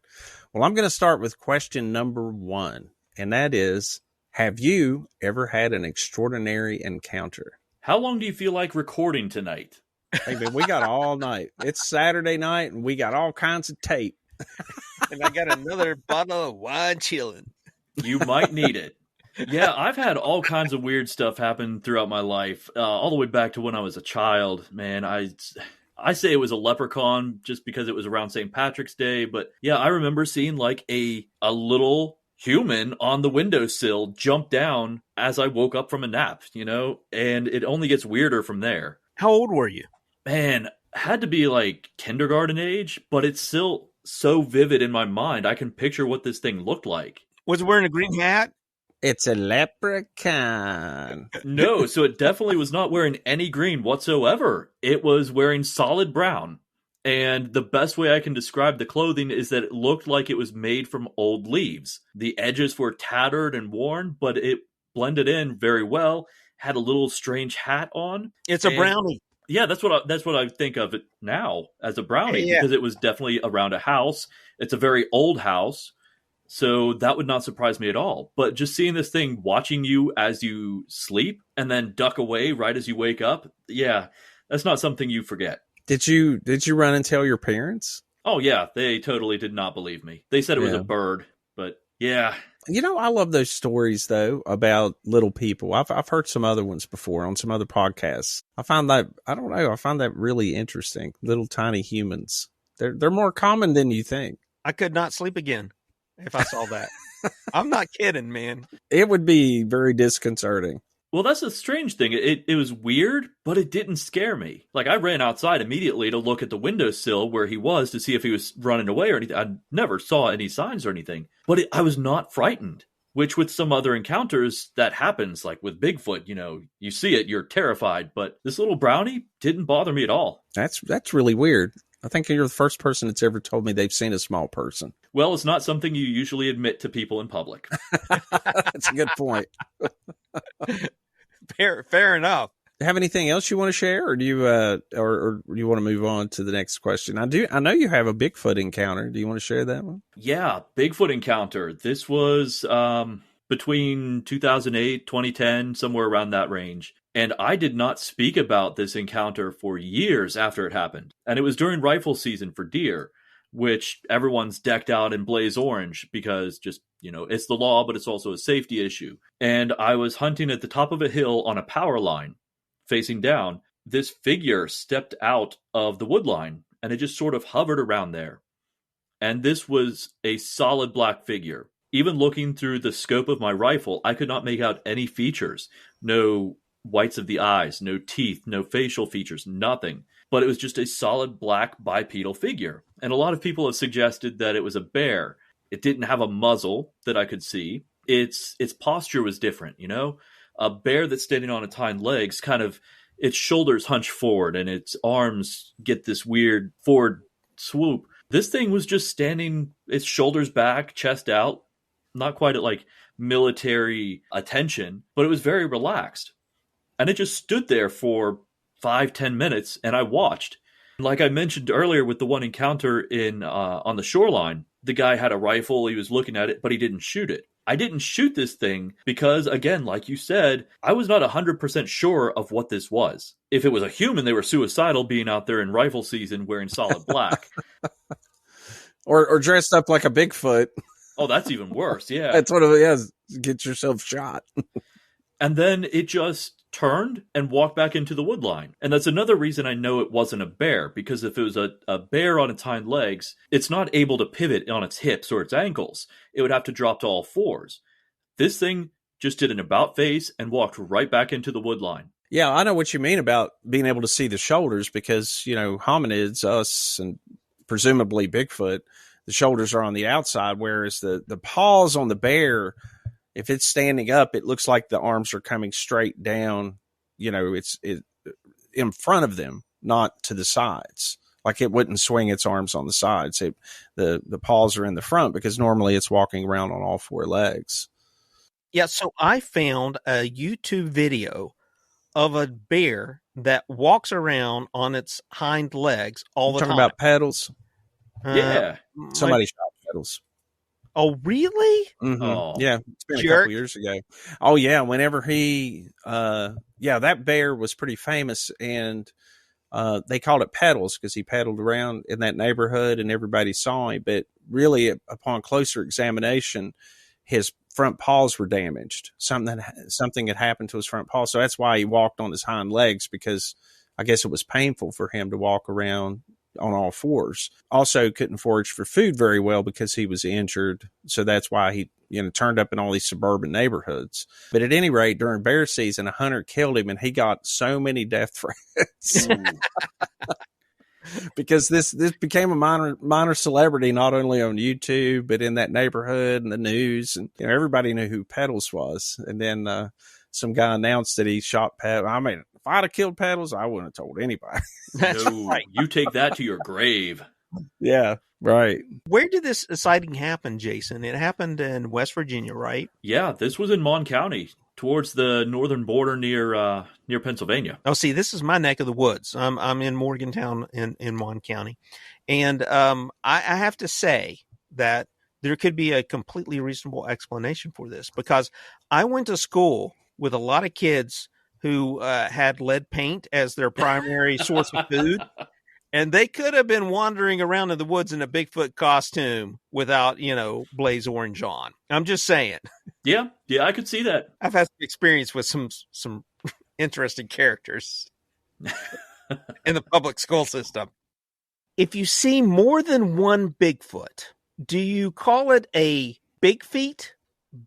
S1: Well, I'm going to start with question number 1. And that is, have you ever had an extraordinary encounter?
S3: How long do you feel like recording tonight?
S1: Hey, man, we got all night. It's Saturday night, and we got all kinds of tape.
S2: And I got another bottle of wine chilling.
S3: You might need it. Yeah, I've had all kinds of weird stuff happen throughout my life, all the way back to when I was a child. Man, I say it was a leprechaun just because it was around St. Patrick's Day. But yeah, I remember seeing like a little human on the windowsill jump down as I woke up from a nap, and it only gets weirder from there.
S2: How old were you?
S3: Man, had to be like kindergarten age, but it's still so vivid in my mind. I can picture what this thing looked like.
S2: Was it wearing a green hat?
S1: It's a leprechaun.
S3: No, so it definitely was not wearing any green whatsoever. It was wearing solid brown. And the best way I can describe the clothing is that it looked like it was made from old leaves. The edges were tattered and worn, but it blended in very well. Had a little strange hat on.
S2: It's a brownie.
S3: Yeah, that's what I think of it now as a brownie, because it was definitely around a house. It's a very old house, so that would not surprise me at all. But just seeing this thing watching you as you sleep and then duck away right as you wake up, yeah, that's not something you forget.
S1: Did you run and tell your parents?
S3: Oh yeah, they totally did not believe me. They said it was a bird, but yeah.
S1: You know, I love those stories though about little people. I've heard some other ones before on some other podcasts. I find that really interesting. Little tiny humans. They're more common than you think.
S2: I could not sleep again if I saw that. I'm not kidding, man.
S1: It would be very disconcerting.
S3: Well, that's a strange thing. It was weird, but it didn't scare me. Like, I ran outside immediately to look at the windowsill where he was to see if he was running away or anything. I never saw any signs or anything. But I was not frightened, which with some other encounters, that happens. Like with Bigfoot, you see it, you're terrified. But this little brownie didn't bother me at all.
S1: That's really weird. I think you're the first person that's ever told me they've seen a small person.
S3: Well, it's not something you usually admit to people in public.
S1: That's a good point.
S2: Fair enough.
S1: Have anything else you want to share, or do you or you want to move on to the next question? I know you have a Bigfoot encounter. Do you want to share that one?
S3: Yeah, Bigfoot encounter. This was between 2008, 2010, somewhere around that range. And I did not speak about this encounter for years after it happened. And it was during rifle season for deer, which everyone's decked out in blaze orange because just, it's the law, but it's also a safety issue. And I was hunting at the top of a hill on a power line facing down. This figure stepped out of the wood line and it just sort of hovered around there. And this was a solid black figure. Even looking through the scope of my rifle, I could not make out any features. No whites of the eyes, no teeth, no facial features, nothing. But it was just a solid black bipedal figure. And a lot of people have suggested that it was a bear. It didn't have a muzzle that I could see. Its posture was different, A bear that's standing on its hind legs, kind of its shoulders hunch forward and its arms get this weird forward swoop. This thing was just standing, its shoulders back, chest out, not quite at like military attention, but it was very relaxed. And it just stood there for 5-10 minutes, and I watched. Like I mentioned earlier with the one encounter in on the shoreline, the guy had a rifle, he was looking at it, but he didn't shoot it. I didn't shoot this thing because, again, like you said, I was not 100% sure of what this was. If it was a human, they were suicidal being out there in rifle season wearing solid black.
S1: or dressed up like a Bigfoot.
S3: Oh, that's even worse, yeah.
S1: That's what it is. Get yourself shot.
S3: And then it just turned and walked back into the wood line. And that's another reason I know it wasn't a bear, because if it was a bear on its hind legs, it's not able to pivot on its hips or its ankles. It would have to drop to all fours. This thing just did an about face and walked right back into the wood line.
S1: Yeah, I know what you mean about being able to see the shoulders because, hominids, us, and presumably Bigfoot, the shoulders are on the outside, whereas the paws on the bear, if it's standing up, it looks like the arms are coming straight down. It's in front of them, not to the sides. Like it wouldn't swing its arms on the sides. The paws are in the front because normally it's walking around on all four legs.
S2: Yeah, so I found a YouTube video of a bear that walks around on its hind legs all the time.
S1: Talking about pedals?
S3: Yeah.
S1: Somebody shot pedals.
S2: Oh, really?
S1: Mm-hmm.
S3: Oh.
S1: Yeah, it's been a couple years ago. Oh, yeah, whenever that bear was pretty famous, and they called it pedals because he pedaled around in that neighborhood and everybody saw him. But really, upon closer examination, his front paws were damaged. Something had happened to his front paws. So that's why he walked on his hind legs, because I guess it was painful for him to walk around on all fours. Also couldn't forage for food very well because he was injured. So that's why he, turned up in all these suburban neighborhoods. But at any rate, during bear season, a hunter killed him and he got so many death threats. because this became a minor celebrity, not only on YouTube, but in that neighborhood and the news. And everybody knew who Pedals was. And then some guy announced that he shot Pedals. I mean, if I'd have killed Pedals, I wouldn't have told anybody.
S3: No, right. You take that to your grave.
S1: Yeah, right.
S2: Where did this sighting happen, Jason? It happened in West Virginia, right?
S3: Yeah, this was in Mon County, towards the northern border near Pennsylvania.
S2: Oh, see, this is my neck of the woods. I'm in Morgantown in Mon County. And I have to say that there could be a completely reasonable explanation for this, because I went to school with a lot of kids who had lead paint as their primary source of food. And they could have been wandering around in the woods in a Bigfoot costume without, blaze orange on. I'm just saying.
S3: Yeah, I could see that.
S2: I've had experience with some interesting characters in the public school system. If you see more than one Bigfoot, do you call it a big feet,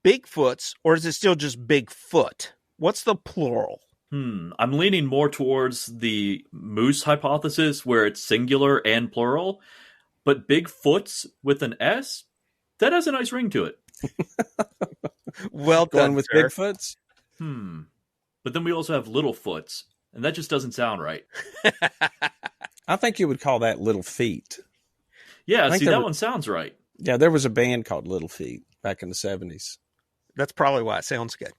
S2: Bigfoots, or is it still just Bigfoot? What's the plural?
S3: I'm leaning more towards the moose hypothesis, where it's singular and plural. But Bigfoots with an S, that has a nice ring to it.
S2: Well done,
S1: going with
S2: sir.
S1: Bigfoots.
S3: But then we also have Littlefoots, and that just doesn't sound right.
S1: I think you would call that Little Feet.
S3: Yeah, see, that one sounds right.
S1: Yeah, there was a band called Little Feet back in the 70s.
S2: That's probably why it sounds good.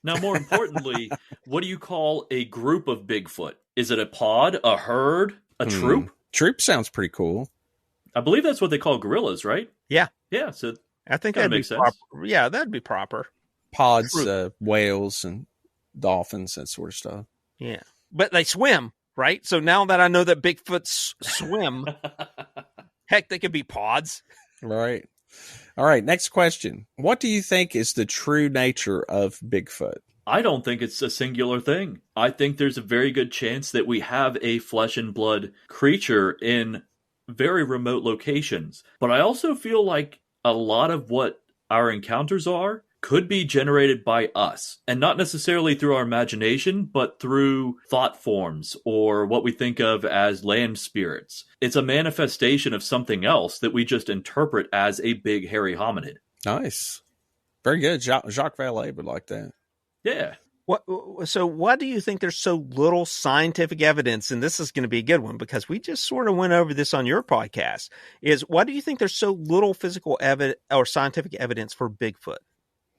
S3: Now, more importantly, what do you call a group of Bigfoot? Is it a pod, a herd, a troop?
S1: Troop sounds pretty cool.
S3: I believe that's what they call gorillas, right?
S2: Yeah.
S3: Yeah, so
S2: I think that makes sense. Proper. Yeah, that'd be proper.
S1: Pods, whales, and dolphins, that sort of stuff.
S2: Yeah. But they swim, right? So now that I know that Bigfoots swim, heck, they could be pods.
S1: Right. All right, next question. What do you think is the true nature of Bigfoot?
S3: I don't think it's a singular thing. I think there's a very good chance that we have a flesh and blood creature in very remote locations. But I also feel like a lot of what our encounters are could be generated by us, and not necessarily through our imagination, but through thought forms or what we think of as land spirits. It's a manifestation of something else that we just interpret as a big hairy hominid.
S1: Nice. Very good. Jacques Vallée would like that.
S3: Yeah.
S2: So why do you think there's so little scientific evidence? And this is going to be a good one, because we just sort of went over this on your podcast. Is why do you think there's so little physical evidence or scientific evidence for Bigfoot?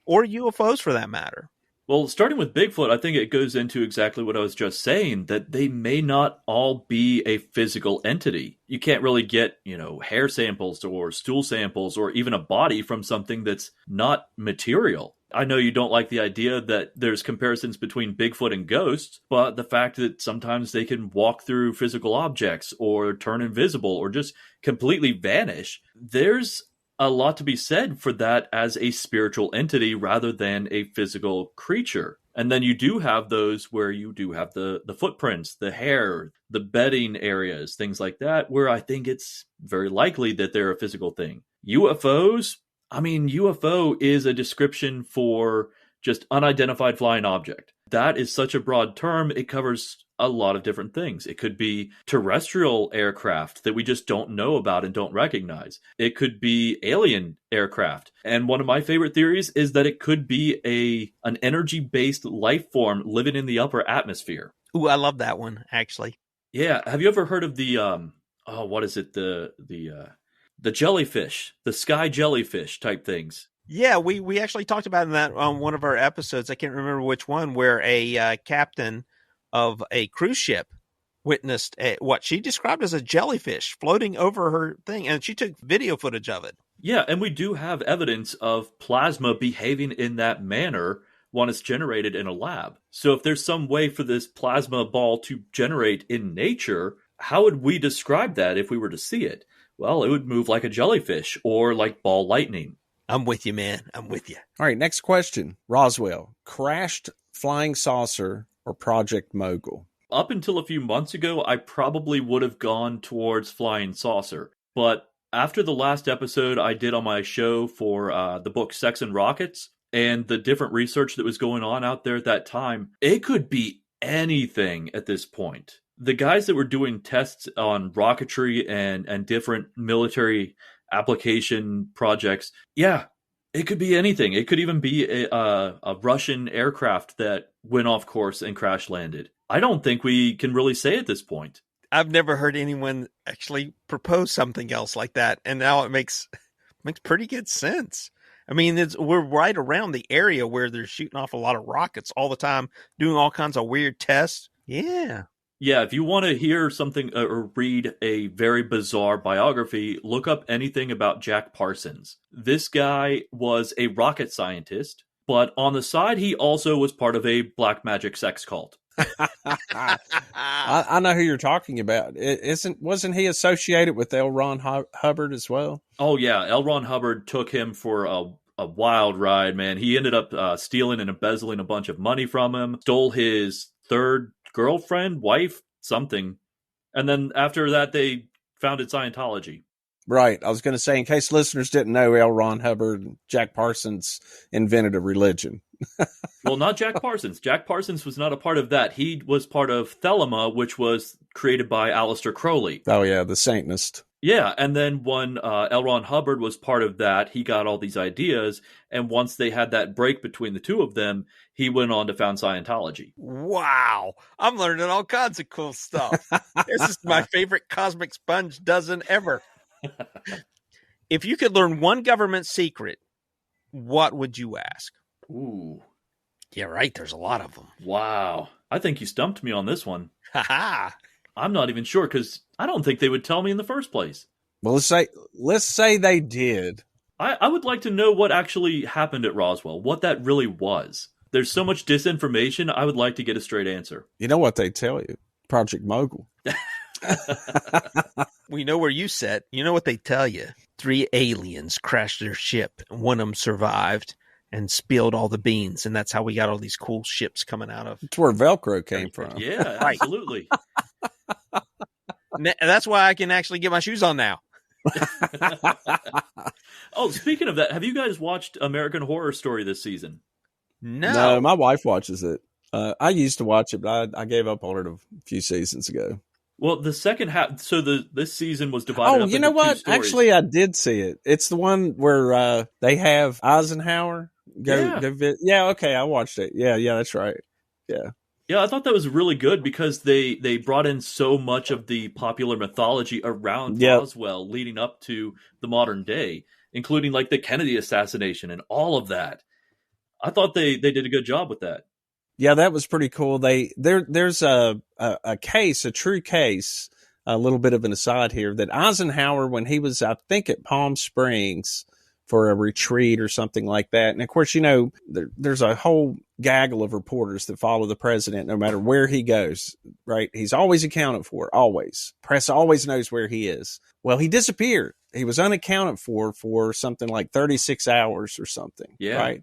S2: Or UFOs, for that matter.
S3: Well, starting with Bigfoot, I think it goes into exactly what I was just saying, that they may not all be a physical entity. You can't really get, hair samples or stool samples or even a body from something that's not material. I know you don't like the idea that there's comparisons between Bigfoot and ghosts, but the fact that sometimes they can walk through physical objects or turn invisible or just completely vanish, there's a lot to be said for that as a spiritual entity rather than a physical creature. And then you do have those where you do have the footprints, the hair, the bedding areas, things like that, where I think it's very likely that they're a physical thing. UFOs, UFO is a description for just unidentified flying object. That is such a broad term, it covers a lot of different things. It could be terrestrial aircraft that we just don't know about and don't recognize. It could be alien aircraft. And one of my favorite theories is that it could be an energy-based life form living in the upper atmosphere.
S2: Ooh, I love that one, actually.
S3: Yeah. Have you ever heard of the jellyfish, the sky jellyfish type things?
S2: Yeah, we actually talked about that on one of our episodes. I can't remember which one, where a captain of a cruise ship witnessed what she described as a jellyfish floating over her thing, and she took video footage of it.
S3: Yeah, and we do have evidence of plasma behaving in that manner when it's generated in a lab. So if there's some way for this plasma ball to generate in nature, how would we describe that if we were to see it? Well, it would move like a jellyfish or like ball lightning.
S2: I'm with you, man. I'm with you.
S1: All right, next question. Roswell, crashed flying saucer or Project Mogul?
S3: Up until a few months ago, I probably would have gone towards flying saucer. But after the last episode I did on my show for the book Sex and Rockets and the different research that was going on out there at that time, it could be anything at this point. The guys that were doing tests on rocketry and different military application projects, yeah, it could be anything. It could even be a Russian aircraft that went off course and crash landed. I don't think we can really say at this point.
S2: I've never heard anyone actually propose something else like that, and now it makes pretty good sense. I mean, we're right around the area where they're shooting off a lot of rockets all the time, doing all kinds of weird tests. Yeah.
S3: Yeah, if you want to hear something or read a very bizarre biography, look up anything about Jack Parsons. This guy was a rocket scientist, but on the side, he also was part of a black magic sex cult.
S1: I know who you're talking about. Wasn't he associated with L. Ron Hubbard as well?
S3: Oh yeah, L. Ron Hubbard took him for a wild ride, man. He ended up stealing and embezzling a bunch of money from him, stole his third girlfriend, wife, something, and then after that they founded Scientology.
S1: Right. I was going to say, in case listeners didn't know, L. Ron Hubbard, Jack Parsons invented a religion.
S3: Well, not Jack Parsons. Jack Parsons was not a part of that. He was part of Thelema, which was created by Aleister Crowley.
S1: Oh, yeah, the Satanist.
S3: Yeah, and then when L. Ron Hubbard was part of that, he got all these ideas, and once they had that break between the two of them, he went on to found Scientology.
S2: Wow. I'm learning all kinds of cool stuff. This is my favorite Cosmic Sponge dozen ever. If you could learn one government secret, what would you ask?
S3: Ooh.
S2: Yeah, right. There's a lot of them.
S3: Wow. I think you stumped me on this one.
S2: Ha-ha.
S3: I'm not even sure, because I don't think they would tell me in the first place.
S1: Well, let's say they did.
S3: I would like to know what actually happened at Roswell, what that really was. There's so much disinformation, I would like to get a straight answer.
S1: You know what they tell you? Project Mogul.
S2: We know where you sit. You know what they tell you. 3 aliens crashed their ship, and one of them survived and spilled all the beans, and that's how we got all these cool ships coming out of.
S1: That's where Velcro came from.
S3: Yeah, absolutely.
S2: That's why I can actually get my shoes on now.
S3: Oh, speaking of that, have you guys watched American Horror Story this season?
S2: No,
S1: my wife watches it. I used to watch it, but I gave up on it a few seasons ago.
S3: Well, the second half, so this season was divided up
S1: you know
S3: into
S1: what?
S3: two stories.
S1: Actually, I did see it. It's the one where they have Eisenhower
S3: Yeah.
S1: Yeah, okay, I watched it. Yeah, that's right. Yeah.
S3: Yeah, I thought that was really good because they brought in so much of the popular mythology around Roswell leading up to the modern day, including like the Kennedy assassination and all of that. I thought they did a good job with that.
S1: Yeah, that was pretty cool. There's a case, a true case, a little bit of an aside here, that Eisenhower, when he was, I think, at Palm Springs for a retreat or something like that. And of course, there's a whole gaggle of reporters that follow the president no matter where he goes, right? He's always accounted for, always. Press always knows where he is. Well, he disappeared. He was unaccounted for something like 36 hours or something, right?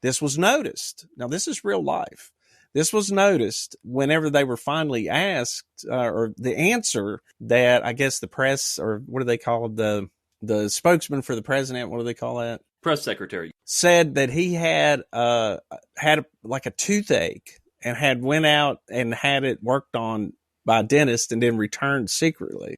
S1: This was noticed. Now, this is real life. This was noticed whenever they were finally asked, or the answer that I guess the press, or what do they call it? The spokesman for the president, what do they call that?
S3: Press secretary.
S1: Said that he had like a toothache and had went out and had it worked on by a dentist and then returned secretly.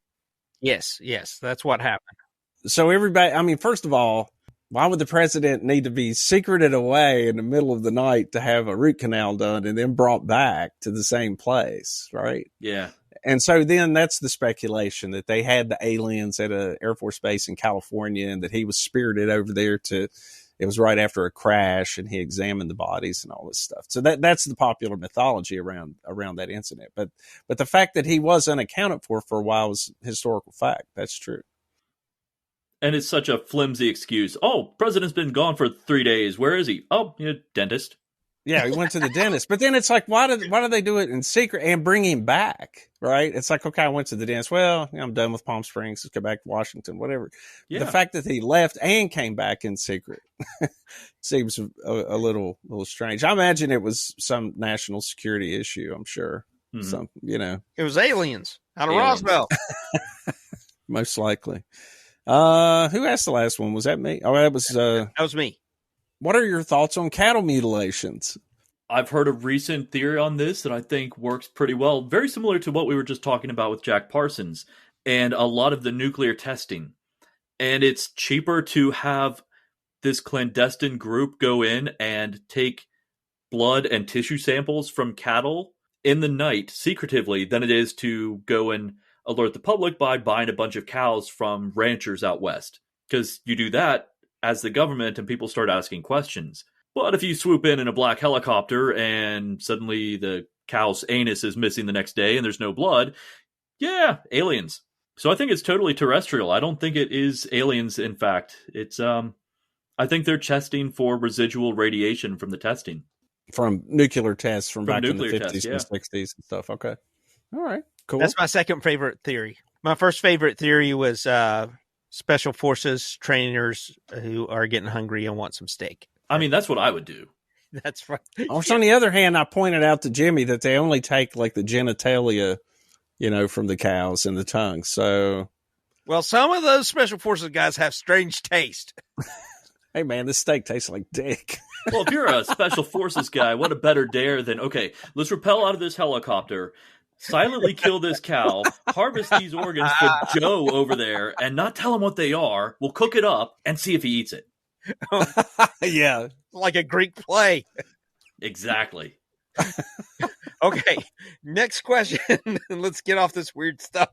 S2: Yes, that's what happened.
S1: So everybody, I mean, first of all, why would the president need to be secreted away in the middle of the night to have a root canal done and then brought back to the same place, right?
S3: Yeah.
S1: And so then that's the speculation that they had the aliens at an Air Force base in California and that he was spirited over there it was right after a crash and he examined the bodies and all this stuff. So that's the popular mythology around that incident. But the fact that he was unaccounted for a while was historical fact. That's true.
S3: And it's such a flimsy excuse. Oh, president's been gone for 3 days. Where is he? Oh, dentist.
S1: Yeah, he went to the dentist. But then it's like, why do they do it in secret and bring him back, right? It's like, okay, I went to the dentist. Well, I'm done with Palm Springs. Let's go back to Washington, whatever. Yeah. The fact that he left and came back in secret seems a little strange. I imagine it was some national security issue, I'm sure.
S2: Mm-hmm. It was aliens out of Roswell.
S1: Most likely. Who asked the last one? Was that me? Oh, that was
S2: me.
S1: What are your thoughts on cattle mutilations?
S3: I've heard a recent theory on this that I think works pretty well. Very similar to what we were just talking about with Jack Parsons and a lot of the nuclear testing. And it's cheaper to have this clandestine group go in and take blood and tissue samples from cattle in the night secretively than it is to go and alert the public by buying a bunch of cows from ranchers out west. Because you do that as the government and people start asking questions. But if you swoop in a black helicopter and suddenly the cow's anus is missing the next day and there's no blood, yeah, aliens. So I think it's totally terrestrial. I don't think it is aliens, in fact. It's I think they're testing for residual radiation from the testing.
S1: From nuclear tests from back in the 50s
S3: tests, yeah.
S1: and 60s and stuff. Okay. All right. Cool.
S2: That's my second favorite theory. My first favorite theory was special forces trainers who are getting hungry and want some steak.
S3: I mean, that's what I would do.
S2: That's right.
S1: Also, on the other hand, I pointed out to Jimmy that they only take like the genitalia, from the cows and the tongue. So,
S2: well, some of those special forces guys have strange taste.
S1: Hey, man, this steak tastes like dick.
S3: Well, if you're a special forces guy, what a better dare than, okay, let's rappel out of this helicopter, silently kill this cow, harvest these organs for Joe over there, and not tell him what they are. We'll cook it up and see if he eats it.
S1: Yeah.
S2: Like a Greek play.
S3: Exactly.
S2: Okay, next question. Let's get off this weird stuff.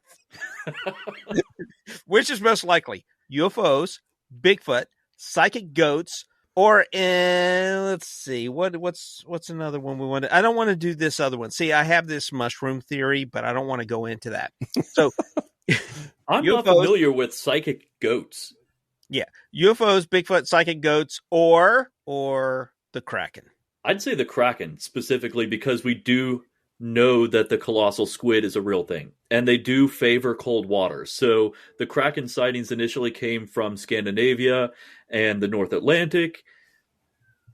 S2: Which is most likely? UFOs, Bigfoot, psychic goats, or let's see, what's another one we want to? I don't want to do this other one. See, I have this mushroom theory, but I don't want to go into that. So
S3: I'm not familiar with psychic goats.
S2: Yeah, UFOs, Bigfoot, psychic goats, or the Kraken.
S3: I'd say the Kraken specifically because we do know that the colossal squid is a real thing. And they do favor cold waters. So the Kraken sightings initially came from Scandinavia and the North Atlantic.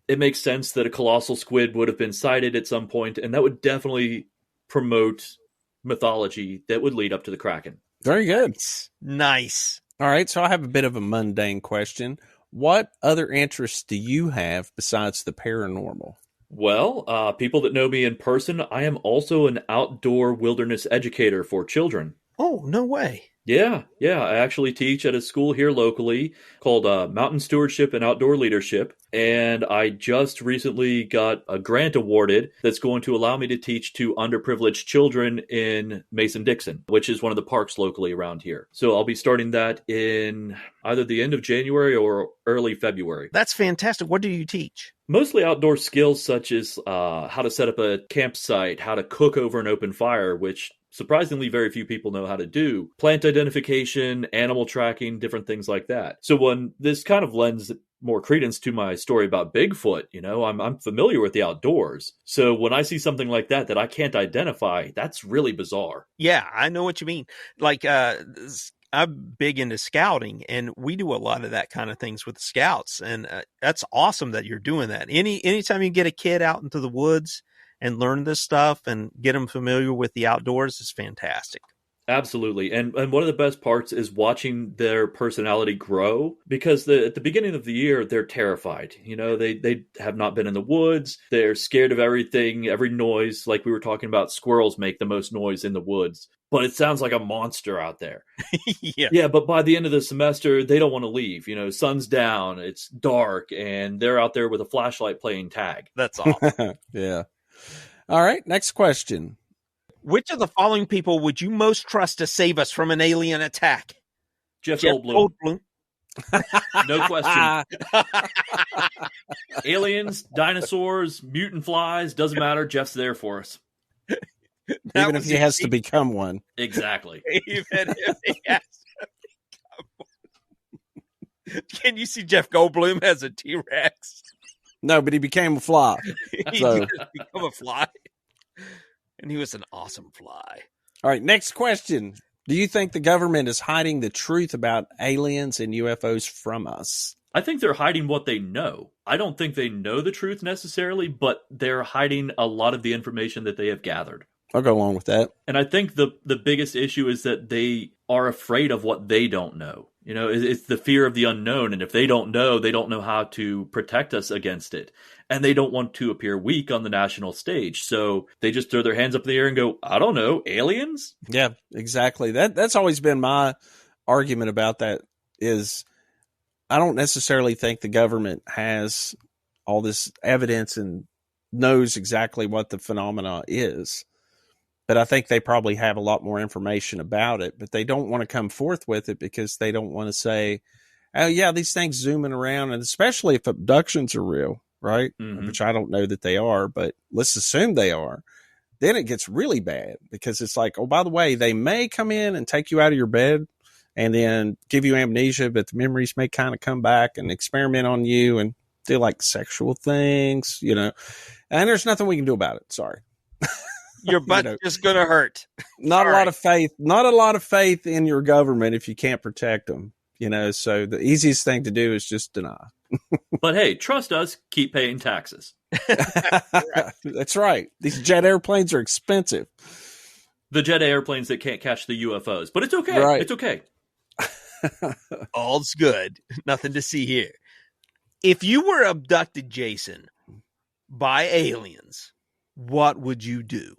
S3: It makes sense that a colossal squid would have been sighted at some point, and that would definitely promote mythology that would lead up to the Kraken.
S1: Very good.
S2: Nice.
S1: All right, so I have a bit of a mundane question. What other interests do you have besides the paranormal?
S3: Well, people that know me in person, I am also an outdoor wilderness educator for children.
S2: Oh, no way.
S3: Yeah. I actually teach at a school here locally called Mountain Stewardship and Outdoor Leadership. And I just recently got a grant awarded that's going to allow me to teach to underprivileged children in Mason-Dixon, which is one of the parks locally around here. So I'll be starting that in either the end of January or early February.
S2: That's fantastic. What do you teach?
S3: Mostly outdoor skills such as how to set up a campsite, how to cook over an open fire, which surprisingly very few people know how to do, plant identification, animal tracking, different things like that. So when this kind of lends more credence to my story about Bigfoot, I'm familiar with the outdoors. So when I see something like that I can't identify, that's really bizarre.
S2: Yeah, I know what you mean. Like, I'm big into scouting, and we do a lot of that kind of things with the scouts. And that's awesome that you're doing that. Anytime you get a kid out into the woods and learn this stuff and get them familiar with the outdoors is fantastic.
S3: Absolutely. And one of the best parts is watching their personality grow, because at the beginning of the year, they're terrified. They have not been in the woods. They're scared of everything, every noise. Like we were talking about, squirrels make the most noise in the woods, but it sounds like a monster out there. Yeah. But by the end of the semester, they don't want to leave. Sun's down, it's dark, and they're out there with a flashlight playing tag.
S2: That's awesome.
S1: Yeah. All right. Next question.
S2: Which of the following people would you most trust to save us from an alien attack?
S3: Jeff Goldblum. No question. Aliens, dinosaurs, mutant flies, doesn't matter. Jeff's there for us.
S1: Even if he has to become one.
S3: Exactly.
S2: Even if he has to become one. Can you see Jeff Goldblum as a T-Rex?
S1: No, but he became a fly.
S2: He became a fly. And he was an awesome fly.
S1: All right, next question. Do you think the government is hiding the truth about aliens and UFOs from us?
S3: I think they're hiding what they know. I don't think they know the truth necessarily, but they're hiding a lot of the information that they have gathered.
S1: I'll go along with that.
S3: And I think the biggest issue is that they are afraid of what they don't know. You know, it's the fear of the unknown. And if they don't know how to protect us against it. And they don't want to appear weak on the national stage. So they just throw their hands up in the air and go, I don't know, aliens?
S1: Yeah, exactly. That's always been my argument about that is I don't necessarily think the government has all this evidence and knows exactly what the phenomena is. But I think they probably have a lot more information about it, but they don't want to come forth with it because they don't want to say, oh, yeah, these things zooming around, and especially if abductions are real, right? Mm-hmm. Which I don't know that they are, but let's assume they are. Then it gets really bad because it's like, oh, by the way, they may come in and take you out of your bed and then give you amnesia, but the memories may kind of come back and experiment on you and do like sexual things, you know, and there's nothing we can do about it. Sorry.
S2: Your butt's just going to hurt.
S1: Not a lot of faith in your government if you can't protect them, you know, so the easiest thing to do is just deny.
S3: But hey, trust us, keep paying taxes.
S1: That's right. These jet airplanes are expensive.
S3: The jet airplanes that can't catch the UFOs, but it's okay.
S1: Right.
S3: It's okay.
S2: All's good. Nothing to see here. If you were abducted, Jason, by aliens, what would you do?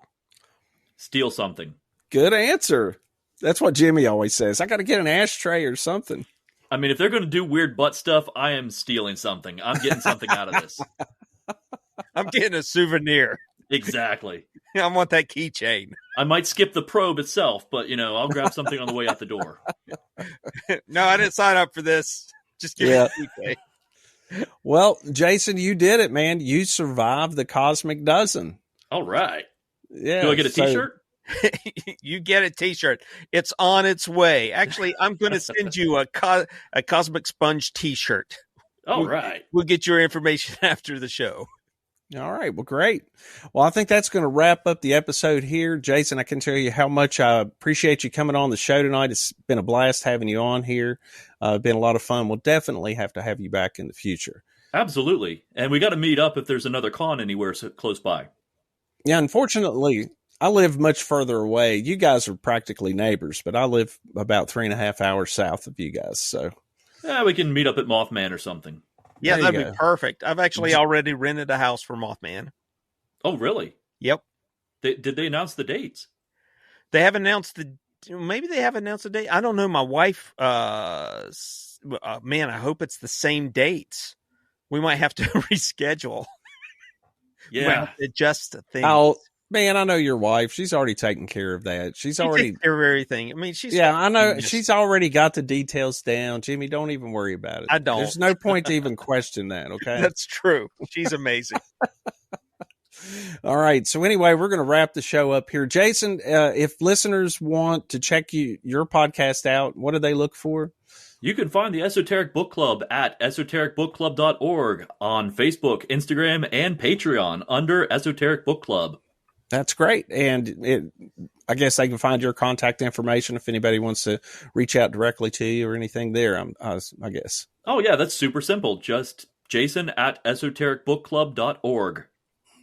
S3: Steal something.
S1: Good answer. That's what Jimmy always says. I got to get an ashtray or something.
S3: I mean, if they're going to do weird butt stuff, I am stealing something. I'm getting something out of this.
S2: I'm getting a souvenir.
S3: Exactly.
S2: I want that keychain.
S3: I might skip the probe itself, but, you know, I'll grab something on the way out the door.
S2: No, I didn't sign up for this. Just give me the keychain.
S1: Well, Jason, you did it, man. You survived the Cosmic Dozen.
S3: All right.
S1: Yeah.
S3: Do I get a t-shirt?
S2: You get a t-shirt. It's on its way. Actually, I'm going to send you a Cosmic Sponge t-shirt.
S3: All right.
S2: We'll get your information after the show.
S1: All right. Well, great. Well, I think that's going to wrap up the episode here. Jason, I can tell you how much I appreciate you coming on the show tonight. It's been a blast having you on here. Been a lot of fun. We'll definitely have to have you back in the future.
S3: Absolutely. And we got to meet up if there's another con anywhere close by.
S1: Yeah, unfortunately, I live much further away. You guys are practically neighbors, but I live about 3.5 hours south of you guys. So,
S3: yeah, we can meet up at Mothman or something.
S2: Yeah, that'd be perfect. I've actually already rented a house for Mothman.
S3: Oh, really?
S2: Yep.
S3: Did they announce the dates?
S2: They have announced maybe they have announced the date. I don't know. My wife, man, I hope it's the same dates. We might have to reschedule.
S3: Yeah.
S2: Adjust things.
S1: Oh, man, I know your wife. She's already taken care of that. She already
S2: takes care of everything. I mean,
S1: I know. She's already got the details down. Jimmy, don't even worry about it.
S2: I don't.
S1: There's no point to even question that, okay?
S2: That's true. She's amazing.
S1: All right. So anyway, we're going to wrap the show up here. Jason, if listeners want to check your podcast out, what do they look for?
S3: You can find the Esoteric Book Club at esotericbookclub.org on Facebook, Instagram, and Patreon under Esoteric Book Club.
S1: That's great. And I guess they can find your contact information if anybody wants to reach out directly to you or anything there, I guess.
S3: Oh, yeah, that's super simple. Just Jason at esotericbookclub.org.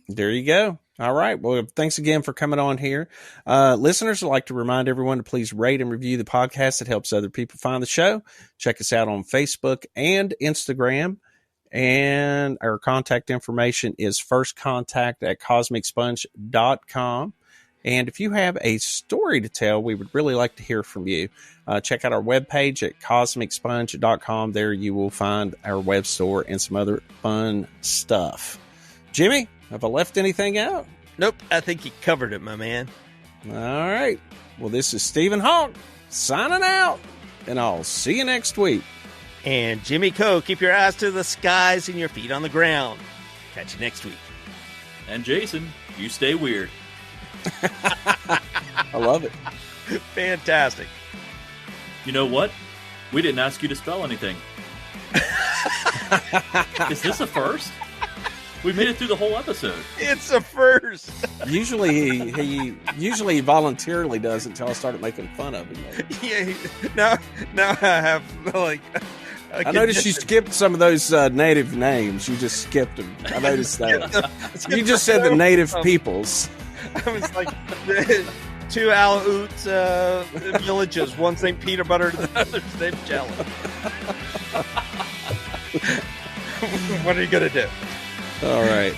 S1: There you go. All right. Well, thanks again for coming on here. Listeners, I'd like to remind everyone to please rate and review the podcast. It helps other people find the show. Check us out on Facebook and Instagram. And our contact information is firstcontact@cosmicsponge.com. And if you have a story to tell, we would really like to hear from you. Check out our webpage at cosmicsponge.com. There you will find our web store and some other fun stuff. Jimmy, have I left anything out?
S2: Nope. I think you covered it, my man.
S1: All right. Well, this is Stephen Hawk signing out, and I'll see you next week.
S2: And Jimmy Coe, keep your eyes to the skies and your feet on the ground. Catch you next week.
S3: And Jason, you stay weird.
S1: I love it.
S2: Fantastic.
S3: You know what? We didn't ask you to spell anything. Is this a first? We made it through the whole episode.
S2: It's a first.
S1: Usually he voluntarily does until I started making fun of him.
S2: Yeah. Now I have like.
S1: I noticed you skipped some of those native names. You just skipped them. I noticed that. You just said the native peoples.
S2: I was like, two Aleut villages. One's named Peanut Butter and the other's named Jelly. What are you going to do?
S1: All right.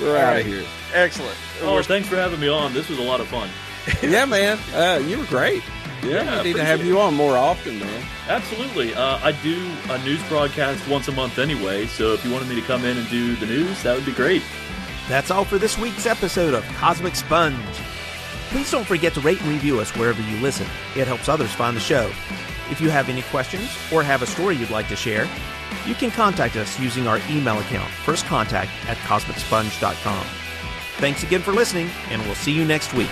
S1: We're out of here.
S2: Excellent.
S3: Oh, thanks for having me on. This was a lot of fun.
S1: Yeah, man. You were great. Yeah, we need to have you on more often, man.
S3: Absolutely. I do a news broadcast once a month anyway, so if you wanted me to come in and do the news, that would be great.
S2: That's all for this week's episode of Cosmic Sponge. Please don't forget to rate and review us wherever you listen. It helps others find the show. If you have any questions or have a story you'd like to share, you can contact us using our email account, firstcontact@cosmicsponge.com. Thanks again for listening, and we'll see you next week.